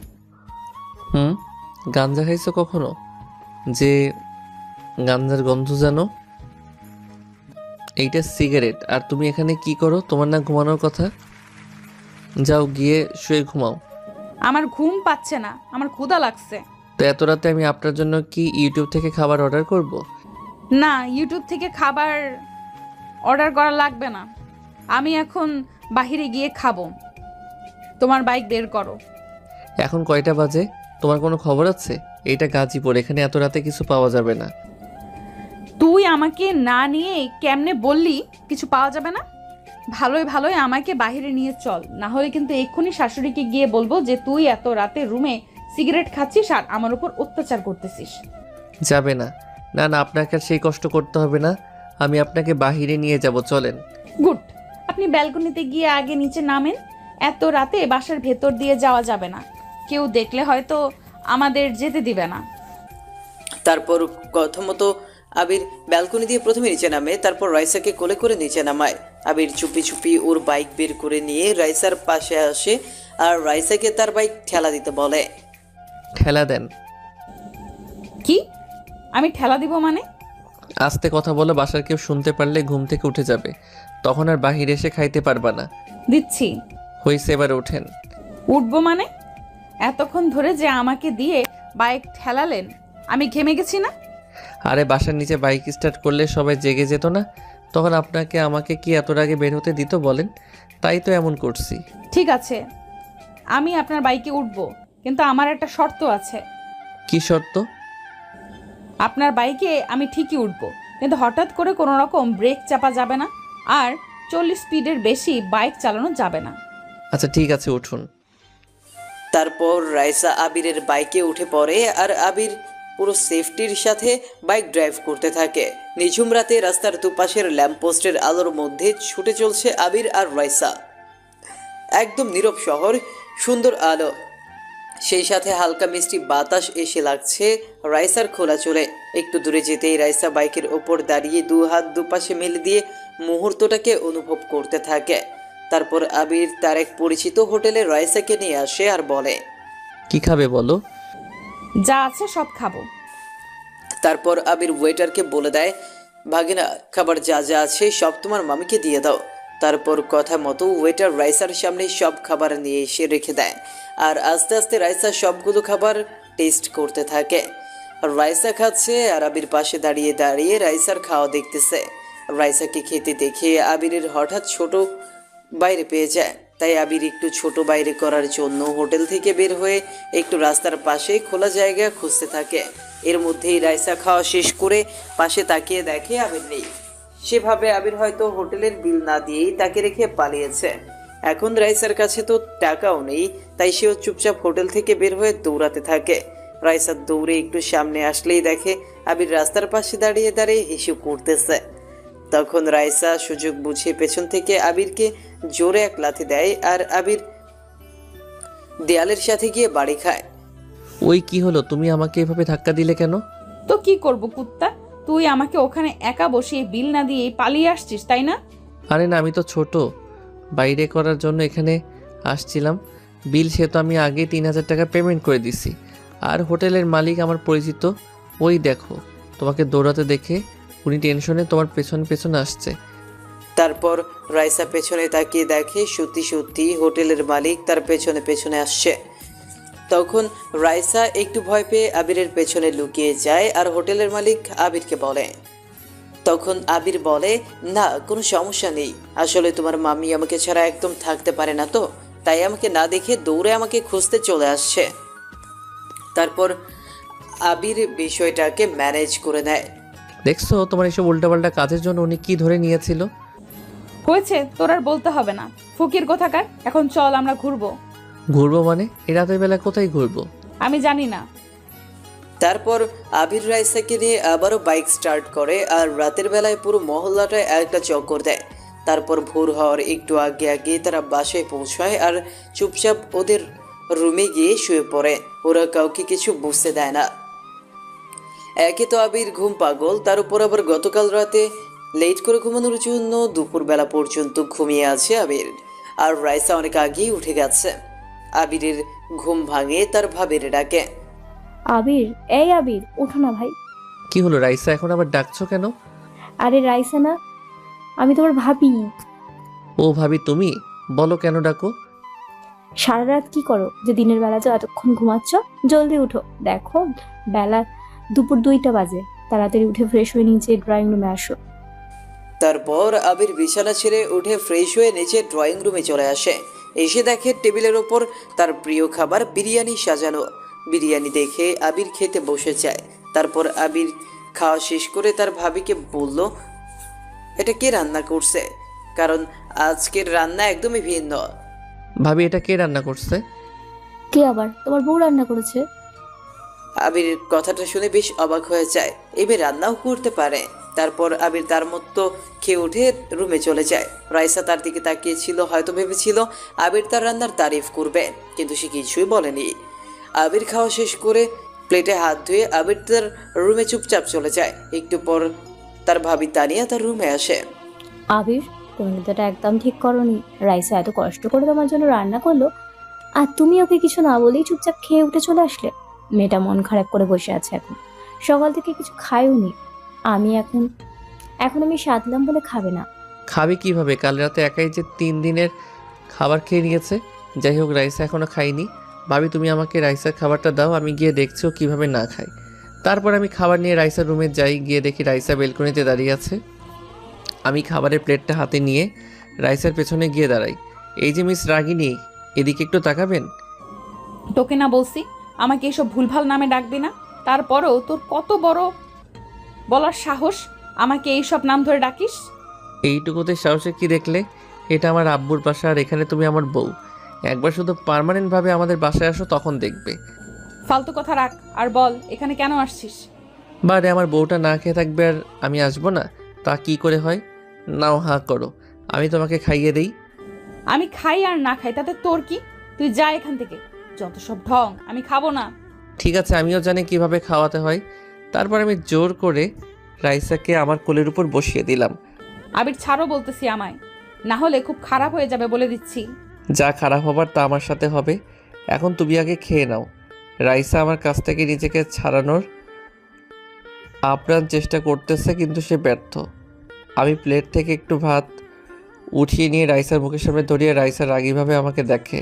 হুম, গাঞ্জা খাইছো কখনো? যে গাঞ্জার গন্ধ জানো? এইটা সিগারেট। আর তুমি এখানে কি করো? তোমার না ঘুমানোর কথা? যাও গিয়ে শুয়ে ঘুমাও। আমার ঘুম পাচ্ছে না, আমার ক্ষুধা লাগছে। তো এত রাতে আমি আপনার জন্য কি ইউটিউব থেকে খাবার অর্ডার করব? না, ইউটিউব থেকে খাবার অর্ডার করা লাগবে না। আমি এখন বাহিরে গিয়ে খাবো। তোমার বাইক বের করো। এখন কয়টা বাজে? তোমার কোনো খবর আছে? এইটা গাজীপুর, এখানে এত রাতে কিছু পাওয়া যাবে না। তুই আমাকে না নিয়ে কেমনে বললি কিছু পাওয়া যাবে না? ভালোই ভালোই আমাকে বাইরে নিয়ে চল, না হলে কিন্তু এক্ষুনি শাশুড়িকে গিয়ে বলবো যে তুই এত রাতে রুমে সিগারেট খাচ্ছিস আর আমার উপর অত্যাচার করতেছিস। যাবে না? না না, আপনাকে আর সেই কষ্ট করতে হবে না। আমি আপনাকে বাহিরে নিয়ে যাব, চলেন। গুড। আপনি ব্যালকনিতে গিয়ে আগে নিচে নামেন। এত রাতে বাসার ভেতর দিয়ে যাওয়া যাবে না, কেউ দেখলে হয়তো আমাদের যেতে দিবে না। তারপর কথা মতো আবির ব্যালকনি দিয়ে প্রথমে নিচে নামে, তারপর রাইসাকে কোলে করে নিচে নামায়। আবির চুপি চুপি ওর বাইক বের করে নিয়ে রাইসার পাশে আসে আর রাইসাকে তার বাইক ঠেলা দিতে বলে। ঠেলা দেন। কি? আমি ঠেলা দিব মানে? আস্তে কথা বলো, বাসার কেউ শুনতে পারলে ঘুম থেকে উঠে যাবে, তখন আর বাহিরে এসে খাইতে পারবা না। দিচ্ছি। হইছে, এবার ওঠেন। উঠবো মানে? এতক্ষণ ধরে যে আমাকে দিয়ে বাইক ঠেলালেন, আমি ঘেমে গেছি না? আরে বাসার নিচে বাইক স্টার্ট করলে সবাই জেগে যেত না? তখন আপনাকে আমাকে কি এত আগে বের হতে দিত বলেন? তাই তো এমন করছি। ঠিক আছে, আমি আপনার বাইকে উঠবো, কিন্তু আমার একটা শর্ত আছে। কি শর্ত? আপনার বাইকে আমি ঠিকই উঠবো, কিন্তু হঠাৎ করে কোনো রকম ব্রেক চাপা যাবে না, আর 40 স্পিডের বেশি বাইক চালানো যাবে না। আচ্ছা ঠিক আছে, উঠুন। তারপর রাইসা আবিরের বাইকে উঠে পড়ে আর আবির পুরো সেফটির সাথে বাইক ড্রাইভ করতে থাকে। নিঝুম রাতে রাস্তার দুপাশের ল্যাম্পপোস্টের আলোর মধ্যে ছুটে চলছে আবির আর রাইসা। একদম নীরব শহর, সুন্দর আলো, সেই সাথে হালকা মিষ্টি বাতাস এসে লাগছে রাইসার খোলা চুলে। একটু দূরে যেতেই রাইসা বাইকের ওপর দাঁড়িয়ে দু হাত দুপাশে মেলে দিয়ে মুহূর্তটাকে অনুভব করতে থাকে। তারপর আবির তার এক পরিচিত হোটেলে রাইসাকে নিয়ে আসে আর বলে, কি খাবে বলো? যা আছে সব খাবো। তারপর আবির ওয়েটারকে বলে দেয়, ভাগিনা, খাবার যা যা আছে সব তোমার মামিকে দিয়ে দাও। তারপর কথা মতো ওয়েটার রাইসার সামনে সব খাবার নিয়ে এসে রেখে দেয় আর আস্তে আস্তে রাইসা সবগুলো খাবার টেস্ট করতে থাকে। রাইসা খাচ্ছে আর আবির পাশে দাঁড়িয়ে দাঁড়িয়ে রাইসার খাওয়া দেখতেছে। রাইসাকে খেতে দেখে আবিরের হঠাৎ ছোট বাইরে পেয়ে যায়, তাই আবির একটু ছোট বাইরে করার জন্য হোটেল থেকে বের হয়ে একটু রাস্তার পাশে খোলা জায়গা খুঁজতে থাকে। এর মধ্যেই রাইসা খাওয়া শেষ করে পাশে তাকিয়ে দেখে আবির নেই। সেভাবে আবির হয়তো হোটেলের বিল না দিয়েই তাকে রেখে পালিয়েছে। এখন রাইসার কাছে তো টাকাও নেই, তাই সেও চুপচাপ হোটেল থেকে বের হয়ে দৌড়াতে থাকে। রাইসা দৌড়ে একটু সামনে আসলেই দেখে আবির রাস্তার পাশে দাঁড়িয়ে দাঁড়িয়ে হিসু করতেছে। তখন রাইসা সুযোগ বুঝে পেছন থেকে আবিরকে জোরে এক লাথি দেয় আর আবির দেয়ালের সাথে গিয়ে বাড়ি খায়। ওই কি হলো? তুমি আমাকে এভাবে ধাক্কা দিলে কেন? তো কি করব কুত্তা, তুই আমাকে ওখানে একা বসিয়ে বিল না দিয়ে পালিয়ে আসছিস, তাই না? আরে না, আমি তো ছোট, বাইরে করার জন্য এখানে আসছিলাম। বিল সে তো আমি আগে 3000 টাকা পেমেন্ট করে দিছি। আর হোটেলের মালিক আমার পরিচিত। ওই দেখো, তোমাকে দৌড়াতে দেখে উনি টেনশনে তোমার পেছনে পেছনে আসছে। তারপর রাইসা পেছনে তাকিয়ে দেখে সত্যি সত্যি হোটেলের মালিক তার পেছনে পেছনে আসছে। তখন রাইসা একটু ভয় পেয়ে আবিরের পেছনে লুকিয়ে যায় আর হোটেলের মালিক আবিরকে বলে। তখন আবির বলে, না কোনো সমস্যা নেই, আসলে তোমার মামি আমাকে ছাড়া একদম থাকতে পারে না, তো তাই আমাকে না দেখে দৌড়ে আমাকে খুঁজতে চলে আসছে। তারপর আবির বিষয়টাকে ম্যানেজ করে নেয়। দেখছো, তোমার এসব উল্টাপাল্টা কাজের জন্য উনি কি ধরে নিয়েছিল। হয়েছে, তোর আর বলতে হবে না, ফকির কোথাকার। এখন চল আমরা ঘুরবো। ঘুরবো মানে? এই রাতের বেলা কোথায় ঘুরবো? আমি জানি না। তারপর আবির রাইসাকে নিয়ে আবারও বাইক স্টার্ট করে আর রাতের বেলায় পুরো মহল্লাটায় একটা চক্কর দেয়। তারপর ভোর হওয়ার একটু আগে আগে তারা বাসায় পৌঁছায় আর চুপচাপ ওদের রুমে গিয়ে শুয়ে পড়ে। ওরা কাউকে কিছু বুঝতে দেয় না। একে তো আবির ঘুম পাগল, তার উপর আবার গতকাল রাতে লেট করে ঘুমানোর জন্য দুপুরবেলা পর্যন্ত ঘুমিয়ে আছে আবির। আর রাইসা অনেক আগেই উঠে গেছে। আবিরের ঘুম ভাঙে তার ভাবির ডাকে। আবির, এই আবির, ওঠো না ভাই। কি হলো রাইসা, এখন আবার ডাকছো কেন? আরে রাইসা না, আমি তোমার ভাবি। ও ভাবি তুমি? বলো কেন ডাকো? সারা রাত কি করো যে দিনের বেলা তো এতক্ষণ ঘুমাচ্ছ? জলদি উঠো, দেখো বেলা দুপুর 2টা বাজে। তাড়াতাড়ি উঠে ফ্রেশ হয়ে নিচে ড্রয়িং রুমে আসো। তারপর আবির বিছানা ছেড়ে উঠে ফ্রেশ হয়ে নিচে ড্রয়িং রুমে চলে আসে। এসে দেখে টেবিলের ওপর তার প্রিয় খাবার বিরিয়ানি সাজানো। বিরিয়ানি দেখে আবির খেতে বসে যায়। তারপর আবির খাওয়া শেষ করে তার ভাবিকে বলল, এটা কে রান্না করছে? কারণ আজকের রান্না একদমই ভিন্ন। ভাবি এটা কে রান্না করছে? কে আবার? তোমার বউ রান্না করেছে। আবির কথাটা শুনে বেশ অবাক হয়ে যায়, এবার রান্নাও করতে পারে। তারপর আবির তার মতো খেয়ে উঠে রুমে চলে যায়। রাইসা তার দিকে তাকিয়েছিল, হয়তো ভেবেছিল আবির তার রান্নার তারিফ করবে, কিন্তু সে কিছুই বলেনি। আবির খাওয়া শেষ করে প্লেটে হাত ধুয়ে আবির তার রুমে চুপচাপ চলে যায়। একটু পর তার ভাবি তানিয়া তার রুমে আসে। আবির, তুমি কিন্তু এটা একদম ঠিক করনি। রাইসা এত কষ্ট করে তোমার জন্য রান্না করলো, আর তুমি ওকে কিছু না বলেই চুপচাপ খেয়ে উঠে চলে আসলে। মেয়েটা মন খারাপ করে বসে আছে এখন, সকাল থেকে কিছু খায়ওনি। আমি এখন আমি সাধলাম বলে খাবে না। খাবে কিভাবে? কাল রাতে একাই যে 3 দিনের খাবার খেয়ে নিয়েছে। যাই হোক, রাইসা এখনো খাইনি। ভাবি তুমি আমাকে রাইসার খাবারটা দাও, আমি গিয়ে দেখছি ও কীভাবে না খায়। তারপর আমি খাবার নিয়ে রাইসার রুমে যাই। গিয়ে দেখি রাইসা বেলকনিতে দাঁড়িয়ে আছে। আমি খাবারের প্লেটটা হাতে নিয়ে রাইসার পেছনে গিয়ে দাঁড়াই। এই যে মিস রাগিনী, এদিকে একটু তাকাবেন। তোকে না বলছি আমাকে এসব ভুলভাল নামে ডাকবি না? তারপরও তোর কত বড় বলার সাহস, আমাকে এইসব নাম ধরে ডাকিস? এইটুকুতে সাহসে কি দেখলে? এটা আমার আব্বুর বাসা আর এখানে তুমি আমার বউ। একবার শুধু পার্মানেন্টভাবে আমাদের বাসায় আসো, তখন দেখবে। ফালতু কথা রাখ আর বল এখানে কেন আসছিস? বারে আমার বউটা না খেয়ে থাকবে আর আমি আসবো না? তা কি করে হয়? নাও হাঁ করো, আমি তোমাকে খাইয়ে দেই। আমি খাই আর না খাই তাতে তোর কি? তুই যা এখান থেকে, যত সব ঢং। আমি খাবো না। ঠিক আছে, আমিও জানি কিভাবে খাওয়াতে হয়। তারপর আমি জোর করে রাইসাকে আমার কোলের উপর বসিয়ে দিলাম। আবির ছাড়ো বলতেছি আমায়, না হলে খুব খারাপ হয়ে যাবে বলে দিচ্ছি। যা খারাপ হবার তা আমার সাথে হবে। এখন তুমি আগে খেয়ে নাও। রাইসা আমার কাছ থেকে নিজেকে ছাড়ানোর আপ্রাণ চেষ্টা করতেছে, কিন্তু সে ব্যর্থ। আমি প্লেট থেকে একটু ভাত উঠিয়ে নিয়ে রাইসার মুখের সামনে ধরিয়ে রাইসা রাগীভাবে আমাকে দেখে।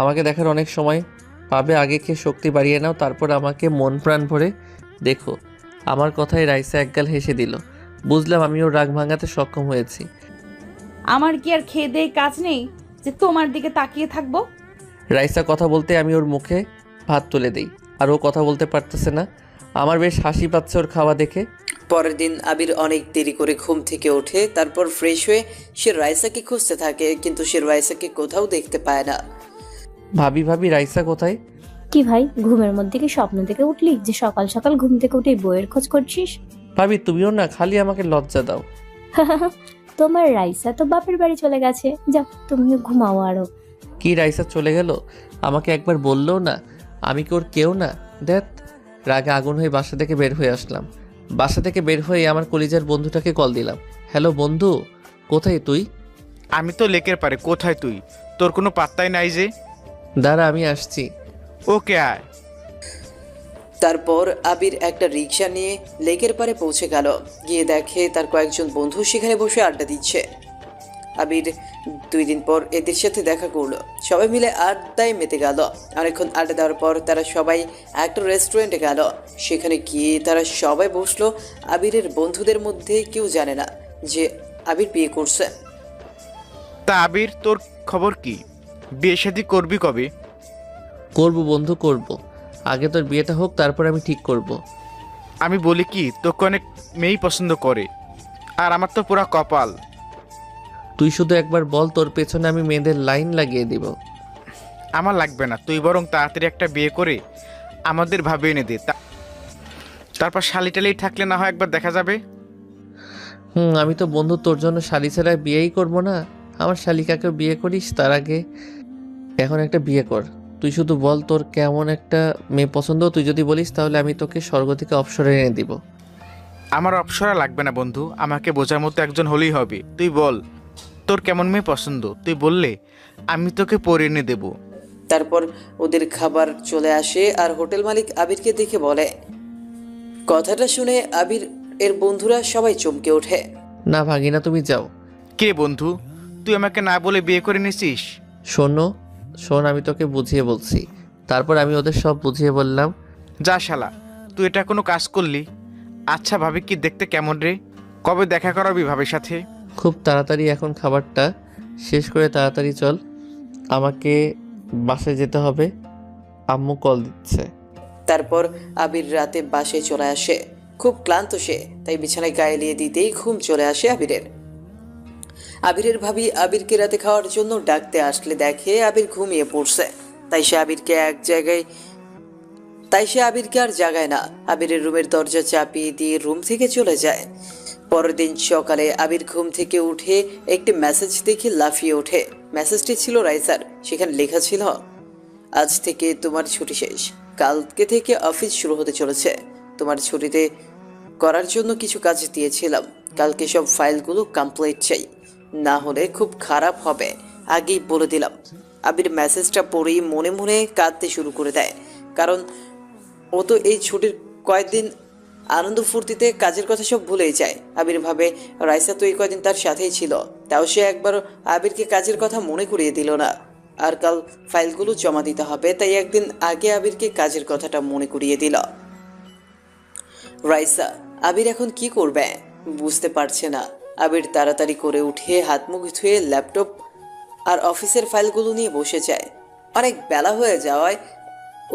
আমাকে দেখার অনেক সময় পাবে, আগে খেয়ে শক্তি বাড়িয়ে নাও, তারপর আমাকে মন প্রাণ ভরে দেখো। আমার কথায় রাইসা একগাল হেসে দিল। বুঝলাম আমি ওর রাগ ভাঙাতে সক্ষম হয়েছি। আমার কি আর খেয়ে দেয়ে কাজ নেই যে তোমার দিকে তাকিয়ে থাকবো? রাইসা কথা বলতে আমি ওর মুখে ভাত তুলে দিই, আর ও কথা বলতে পারতেছে না। আমার বেশ হাসি পাচ্ছে ওর খাওয়া দেখে। পরের দিন আবির অনেক দেরি করে ঘুম থেকে ওঠে। তারপর ফ্রেশ হয়ে সে রাইসাকে খুঁজতে থাকে, কিন্তু সে রাইসাকে কোথাও দেখতে পায় না। ভাবি ভাবি রাইসা কোথায়? কি ভাই, ঘুমের মধ্যে কি স্বপ্ন থেকে উঠলি যে সকাল সকাল ঘুম থেকে উঠে বইয়ের খোঁজ করছিস? ভাবি তুমিও না, খালি আমাকে লজ্জা দাও। তোমার রাইসা তো বাপের বাড়ি চলে গেছে, যাও তুমিও ঘুমাও আরো। কি রাইসা চলে গেল? আমাকে একবার বললেও না? আমি কি ওর কেউ না? দেখ, রাগে আগুন হয়ে বাসা থেকে বের হয়ে আসলাম। বাসা থেকে বের হয়ে আমার কলিজার বন্ধুটাকে কল দিলাম। হ্যালো বন্ধু, কোথায় তুই? আমি তো লেকের পারে, কোথায় তুই? তোর কোনো পাত্তাই নাই যে। দাঁড়া আমি আসছি। ওকে আয়। তারপর আবির একটা রিক্সা নিয়ে লেকের পাড়ে পৌঁছে গেল। গিয়ে দেখে তার কয়েকজন বন্ধু সেখানে বসে আড্ডা দিচ্ছে। আবির 2 দিন পর এদের সাথে দেখা করলো। সবাই মিলে আড্ডায় মেতে গেল। অনেকক্ষণ আড্ডা দেওয়ার পর তারা সবাই একটা রেস্টুরেন্টে গেল। সেখানে গিয়ে তারা সবাই বসলো। আবিরের বন্ধুদের মধ্যে কেউ জানে না যে আবির বিয়ে করছে। তা আবির, তোর খবর কি? বিয়ে শাদী করবি কবে? করব বন্ধু, করব। আগে তোর বিয়েটা হোক, তারপর আমি ঠিক করব। আমি বলি কি, তোকে অনেক মেয়েই পছন্দ করে, আর আমার তো পুরা কপাল। তুই শুধু একবার বল, তোর পেছনে আমি মেয়েদের লাইন লাগিয়ে দিব। আমার লাগবে না, তুই বরং তাড়াতাড়ি একটা বিয়ে করে আমাদের ভাবে এনে দে। তারপর শালি-টালি থাকলে না হয় একবার দেখা যাবে। আমি তো বন্ধু, তোর জন্য শালি ছাড়া বিয়েই করবো না। আমার শালিকাকে বিয়ে করিস তার আগে এখন একটা বিয়ে কর। তুই শুধু বল তোর কেমন একটা মেয়ে পছন্দ। তুই যদি বলিস তাহলে আমি তোকে স্বর্গ থেকে অপসরে এনে দিব। আমার অপসরা লাগবে না বন্ধু, আমাকে বোঝার মতো একজন হলেই হবে। তুই বল তোর কেমন মেয়ে পছন্দ, তুই বললে আমি তোকে পরে এনে দেবো। তারপর ওদের খাবার চলে আসে আর হোটেল মালিক আবিরকে দেখে বলে। কথাটা শুনে আবির এর বন্ধুরা সবাই চমকে ওঠে। না ভাগিনা, তুমি যাও। কে বন্ধু, তুই আমাকে না বলে বিয়ে করে নিছিস? শোন, আমি তোকে বুঝিয়ে বলছি। তারপর আমি ওদের সব বুঝিয়ে বললাম। যা শালা, তুই এটা কোনো কাজ করলি? আচ্ছা ভাবি কি দেখতে কেমন রে? কবে দেখা করাবি ভাবির সাথে? খুব তাড়াতাড়ি, এখন খাবারটা শেষ করে তাড়াতাড়ি চল, আমাকে বাসায় যেতে হবে, আম্মু কল দিচ্ছে। তারপর আবির রাতে বাসায় চলে আসে। খুব ক্লান্ত সে, তাই বিছানায় গায়ে এলিয়ে দিতেই ঘুম চলে আসে আবিরের। আবিরের ভাবি আবিরকে রাতে খাওয়ার জন্য ডাকতে আসলে দেখে আবির ঘুমিয়ে পড়ছে। তাই সে আবিরকে আর জাগায় না। আবিরের রুমের দরজা চাপিয়ে দিয়ে রুম থেকে চলে যায়। পরের দিন সকালে আবির ঘুম থেকে উঠে একটি মেসেজ দেখে লাফিয়ে ওঠে। মেসেজটি ছিল রাইসার। সেখানে লেখা ছিল, আজ থেকে তোমার ছুটি শেষ, কালকে থেকে অফিস শুরু হতে চলেছে। তোমার ছুটিতে করার জন্য কিছু কাজ দিয়েছিলাম, কালকে সব ফাইলগুলো কমপ্লিট চাই, না হলে খুব খারাপ হবে, আগেই বলে দিলাম। আবির মেসেজটা পড়েই মনে মনে কাঁদতে শুরু করে দেয়। কারণ ও তো এই ছুটির কয়েকদিন আনন্দ ফুর্তিতে কাজের কথা সব ভুলেই যায়। আবির ভাবে রাইসা তো এই কয়েকদিন তার সাথেই ছিল, তাও সে একবার আবিরকে কাজের কথা মনে করিয়ে দিল না। আর কাল ফাইলগুলো জমা দিতে হবে, তাই একদিন আগে আবিরকে কাজের কথাটা মনে করিয়ে দিল। রাইসা আবির এখন কি করবে বুঝতে পারছে না। আবির তাড়াতাড়ি করে উঠে হাত মুখ ধুয়ে ল্যাপটপ আর অফিসের ফাইলগুলো নিয়ে বসে যায়। অনেক বেলা হয়ে যাওয়ায়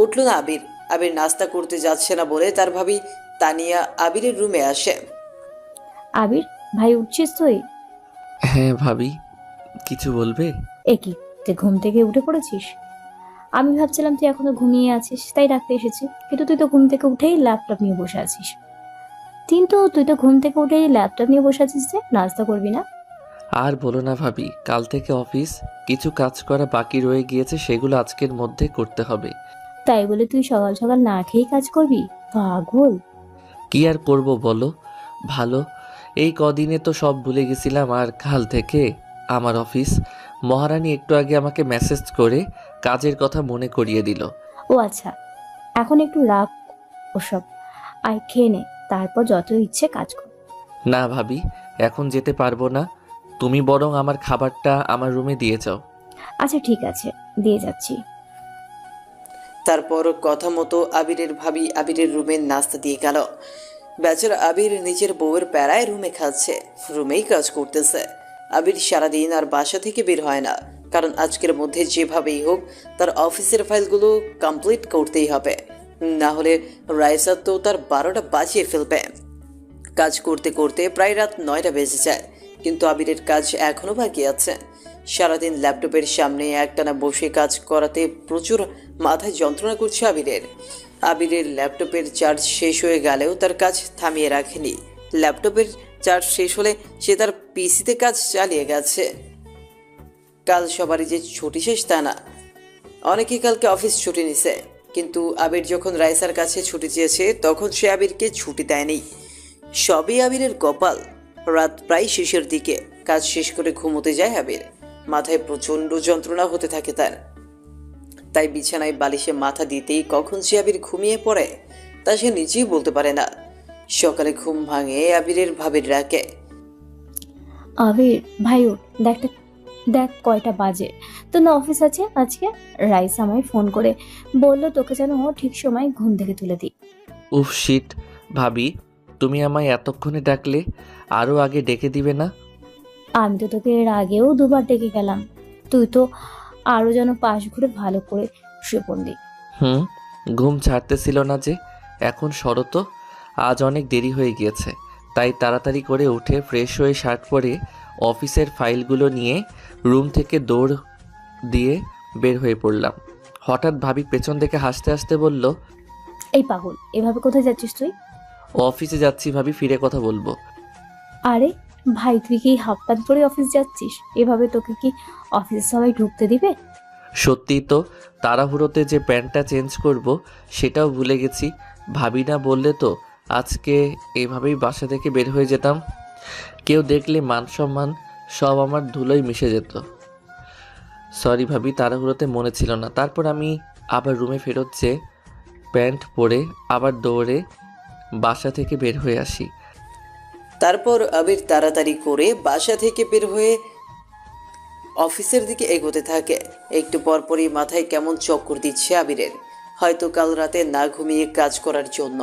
উঠল না আবির। আবির নাস্তা করতে যাচ্ছে না বলে তার ভাবি তানিয়া আবিরের রুমে আসে। আবির ভাই, উঠছিস তুই? হ্যাঁ ভাবি, কিছু বলবে? একই, তুই ঘুম থেকে উঠে পড়েছিস? আমি ভাবছিলাম তুই এখনো ঘুমিয়ে আছিস, তাই ডাকতে এসেছি। কিন্তু তুই তো ঘুম থেকে উঠেই ল্যাপটপ নিয়ে বসে আছিস। তুই তো ঘুম থেকে উঠেই ল্যাপটপ নিয়ে বসে আছিস, যে নাস্তা করবি না? আর বলো না ভাবি, কাল থেকে অফিস কিছু কাজ করা বাকি রয়ে গিয়েছে, সেগুলো আজকের মধ্যে করতে হবে। তাই বলে তুই সকাল সকাল না খেয়েই কাজ করবি? পাগল। কি আর করব বলো, ভালো এই কদিনে তো সব ভুলে গেছিলাম। আর কাল থেকে আমার অফিস। মহারানী একটু আগে আমাকে মেসেজ করে কাজের কথা মনে করিয়ে দিল। ও আচ্ছা, এখন একটু রাখ ওসব, আয় খেয়ে নে, তারপর যত ইচ্ছে কাজ কর। না ভাবি, এখন যেতে পারবো না, তুমি বরং আমার খাবারটা আমার রুমে দিয়ে যাও। আচ্ছা ঠিক আছে, দিয়ে যাচ্ছি। তারপর কথা মতো আবিরের ভাবি আবিরের রুমে নাস্তা দিয়ে গেল। বেচারা আবির নিজের বউয়ের প্যারায় রুমে খাচ্ছে, রুমেই কাজ করতেছে। আবির সারাদিন আর বাসা থেকে বের হয় না, কারণ আজকের মধ্যে যেভাবেই হোক তার অফিসের ফাইলগুলো কমপ্লিট করতেই হবে, না হলে রাইসা তো তার 12টা বাজিয়ে ফেলবে। কাজ করতে করতে প্রায় রাত 9টা বেজে যায়, কিন্তু আবিরের কাজ এখনো বাকি আছে। সারাদিন ল্যাপটপের সামনে একটানা বসে কাজ করাতে প্রচুর মাথায় যন্ত্রণা করছে আবিরের। আবিরের ল্যাপটপের চার্জ শেষ হয়ে গেলেও তার কাজ থামিয়ে রাখেনি। ল্যাপটপের চার্জ শেষ হলে সে তার পিসিতে কাজ চালিয়ে গেছে। কাল সবারই যে ছুটি শেষ তা না, অনেকেই কালকে অফিস ছুটি নিছে, কিন্তু আবির যখন রাইসার কাছে ছুটি চেয়েছে তখন সে আবিরকে ছুটি দেয়নি। সবই আবিরের কপাল। রাত প্রায় শেষের দিকে কাজ শেষ করে ঘুমোতে যায় আবির। মাথায় প্রচণ্ড যন্ত্রণা হতে থাকে তার, তাই বিছানায় বালিশে মাথা দিতেই কখন সে আবির ঘুমিয়ে পড়ে তা সে নিজেই বলতে পারে না। সকালে ঘুম ভাঙে আবিরের ভাবির ডাকে। আবির ভাই ওঠ, দেখ কয়টা বাজে। তো না অফিস আছে আজকে? রাইস আমায় ফোন করে বললো তোকে যেন ও ঠিক সময় ঘুম থেকে তুলে দিই। উফ শিট, ভাবি তুমি আমায় এতক্ষণে ডাকলে, আরও আগে ডেকে দিবে না? আমি তো তোকে এর আগেও দুবার ডেকে গেলাম, তুই তো আরো যেন পাশ ঘুরে ভালো করে শুয়ে পড়লি। ঘুম ছাড়তেছিল না যে। এখন সরো তো, আজ অনেক দেরি হয়ে গিয়েছে। তাই তাড়াতাড়ি করে উঠে ফ্রেশ হয়ে শার্ট পরে অফিসের ফাইলগুলো নিয়ে রুম থেকে দৌড় দিয়ে বের হয়ে পড়লাম। হঠাৎ ভাবি পেছন থেকে হাসতে হাসতে বলল, এই পাগল, এভাবে কোথায় যাচ্ছিস তুই? অফিসে যাচ্ছি ভাবি, ফিরে কথা বলবো। আরে ভাই, তুই কি হাফ প্যান্ট পরে অফিস যাচ্ছিস? এভাবে তোকে কি অফিসে সবাই ঢুকতে দিবে? সত্যিই তো, তাড়াহুড়োতে যে প্যান্টটা চেঞ্জ করব সেটাও ভুলে গেছি। ভাবি না বললে তো আজকে এভাবেই বাসা থেকে বের হয়ে যেতাম। কেউ দেখলে মান সম্মান সব আমার ধুলোয় মিশে যেত। সরি ভাবি, তাড়াহুড়োতে মনে ছিল না। তারপর আমি আবার রুমে ফেরত যেয়ে প্যান্ট পরে আবার দৌড়ে বাসা থেকে বের হয়ে আসি। তারপর আবির তাড়াতাড়ি করে বাসা থেকে বের হয়ে অফিসের দিকে এগোতে থাকে। একটু পরপরই মাথায় কেমন চক্কর দিচ্ছে আবিরের, হয়তো কাল রাতে না ঘুমিয়ে কাজ করার জন্য।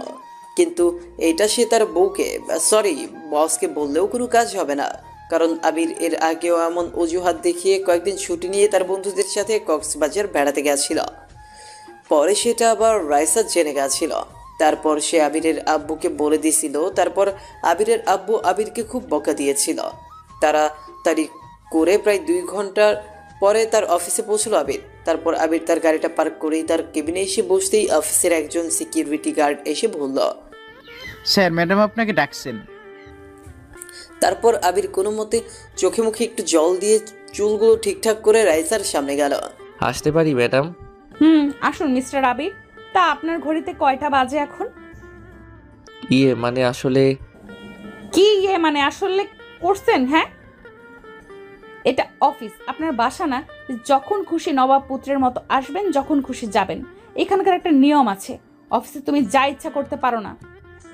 কিন্তু এটা সে তার বউকে, সরি বসকে বললেও কোনো কাজ হবে না, কারণ আবির এর আগেও এমন অজুহাত দেখিয়ে কয়েকদিন ছুটি নিয়ে তার বন্ধুদের সাথে কক্সবাজার বেড়াতে গেছিল। পরে সেটা আবার রাইসা জেনে গেছিল। তারপর সে আবিরের আব্বুকে বলে দিয়েছিল। তারপর আবিরের আব্বু আবিরকে খুব বকা দিয়েছিল। তাড়াতাড়ি করে প্রায় 2 ঘন্টার পরে তার অফিসে পৌঁছলো আবির। তারপর আবির তার গাড়িটা পার্ক করেই তার কেবিনে এসে বসতেই অফিসের একজন সিকিউরিটি গার্ড এসে বলল। স্যার, ম্যাডাম আপনাকে ডাকছেন। তারপর আবির কোনো মতে চোখে মুখে একটু জল দিয়ে চুলগুলো ঠিকঠাক করে রাইসার সামনে গেল। আসতে পারি ম্যাডাম? আসুন মিস্টার আবির। তা আপনার ঘড়িতে কয়টা বাজে এখন? মানে আসলে কি মানে আসলে করছেন? হ্যাঁ, এটা অফিস, আপনার বাসা না। যখন খুশি নবাব পুত্রের মতো আসবেন, যখন খুশি যাবেন। এখানকার একটা নিয়ম আছে, অফিসে তুমি যা ইচ্ছা করতে পারো না।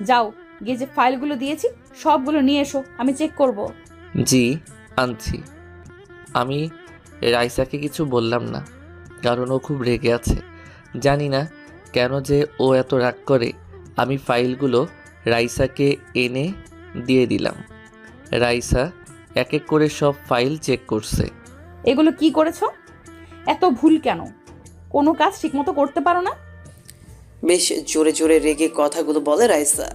যাও, গিয়ে যে ফাইলগুলো দিয়েছি সবগুলো নিয়ে এসো, আমি চেক করব। জি, আনছি। আমি রাইসাকে কিছু বললাম না, কারণ ও খুব রেগে আছে। জানি না কেন যে ও এত রাগ করে। আমি ফাইলগুলো রাইসাকে এনে দিয়ে দিলাম। রাইসা এক এক করে সব ফাইল চেক করছে। এগুলো কি করেছো? এত ভুল কেন? কোনো কাজ ঠিকমতো করতে পারো না? বেশ জোরে জোরে রেগে কথাগুলো বলে রাইসা।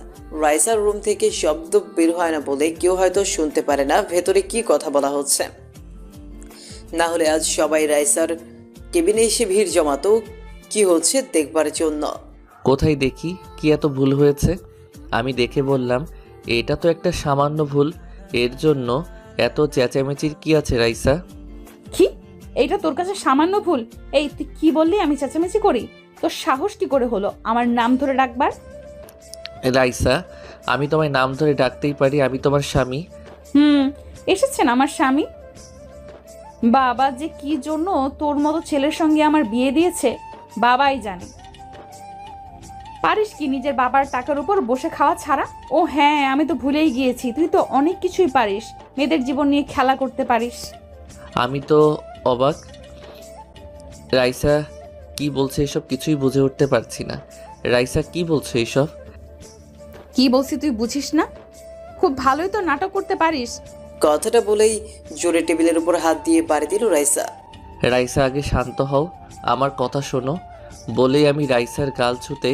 রাইসার রুম থেকে শব্দ বের হয় না বলে কেউ হয়তো শুনতে পারে না ভেতরে কি কথা বলা হচ্ছে। না হলে আজ সবাই রাইসার কেবিনে এসে ভিড় জমাতো কি হচ্ছে দেখবার জন্য। কোথায় দেখি কি এত ভুল হয়েছে। আমি দেখে বললাম, এটা তো একটা সামান্য ভুল, এর জন্য এত চেঁচামেচির কি আছে রাইসা? কি? এইটা তোর কাছে সামান্য ভুল? এই তুই কি বললি আমি চেঁচামেচি করি? তোর সাহস কি করে হলো আমার নাম ধরে ডাকবার? রাইসা, আমি তোমায় নাম ধরে ডাকতেই পারি, আমি তোমার স্বামী। এসেছেন আমার স্বামী। বাবা যে কি জন্য তোর মতো ছেলের সঙ্গে আমার বিয়ে দিয়েছে বাবাই জানে। পারিস কি নিজের বাবার টাকার উপর বসে খাওয়া ছাড়া? ও হ্যাঁ, আমি তো ভুলেই গিয়েছি, তুই তো অনেক কিছুই পারিস, মেয়েদের জীবন নিয়ে খেলা করতে পারিস। আমি তো অবাক। রাইসা কি বলছে এসব কিছুই বুঝে উঠতে পারছি না। রাইসা কি বলছে এইসব? কি বলছি তুই বুঝিস না? খুব ভালোই তো নাটক করতে পারিস। কথাটা বলেই জোরে টেবিলের উপর হাত দিয়ে বাড়ি দিল রাইসা। রাইসা আগে শান্ত হও, আমার কথা শোনো। বলেই আমি রাইসার গাল ছুঁতে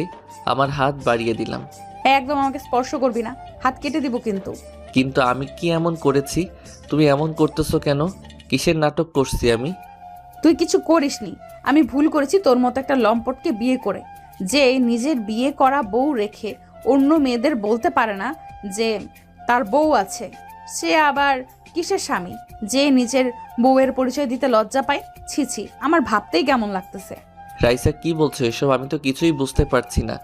আমার হাত বাড়িয়ে দিলাম। একদম আমাকে স্পর্শ করবি না, হাত কেটে দিব কিন্তু। কিন্তু আমি কি এমন করেছি? তুমি এমন করতেছো কেন? কিসের নাটক করছি আমি? তুই কিছু করিসনি। আমি ভুল করেছি তোর মতো একটা লম্পটকে বিয়ে করে, যে নিজের বিয়ে করা বউ রেখে অন্য মেয়েদের বলতে পারে না যে তার বউ আছে। সে আবার কিসের স্বামী যে নিজের বউয়ের পরিচয় দিতে লজ্জা পায়? ছি ছি, আমার ভাবতেই কেমন লাগতেছে। রাইসা কি বলছো এসব? আমি তো কিছুই বুঝতে পারছি না।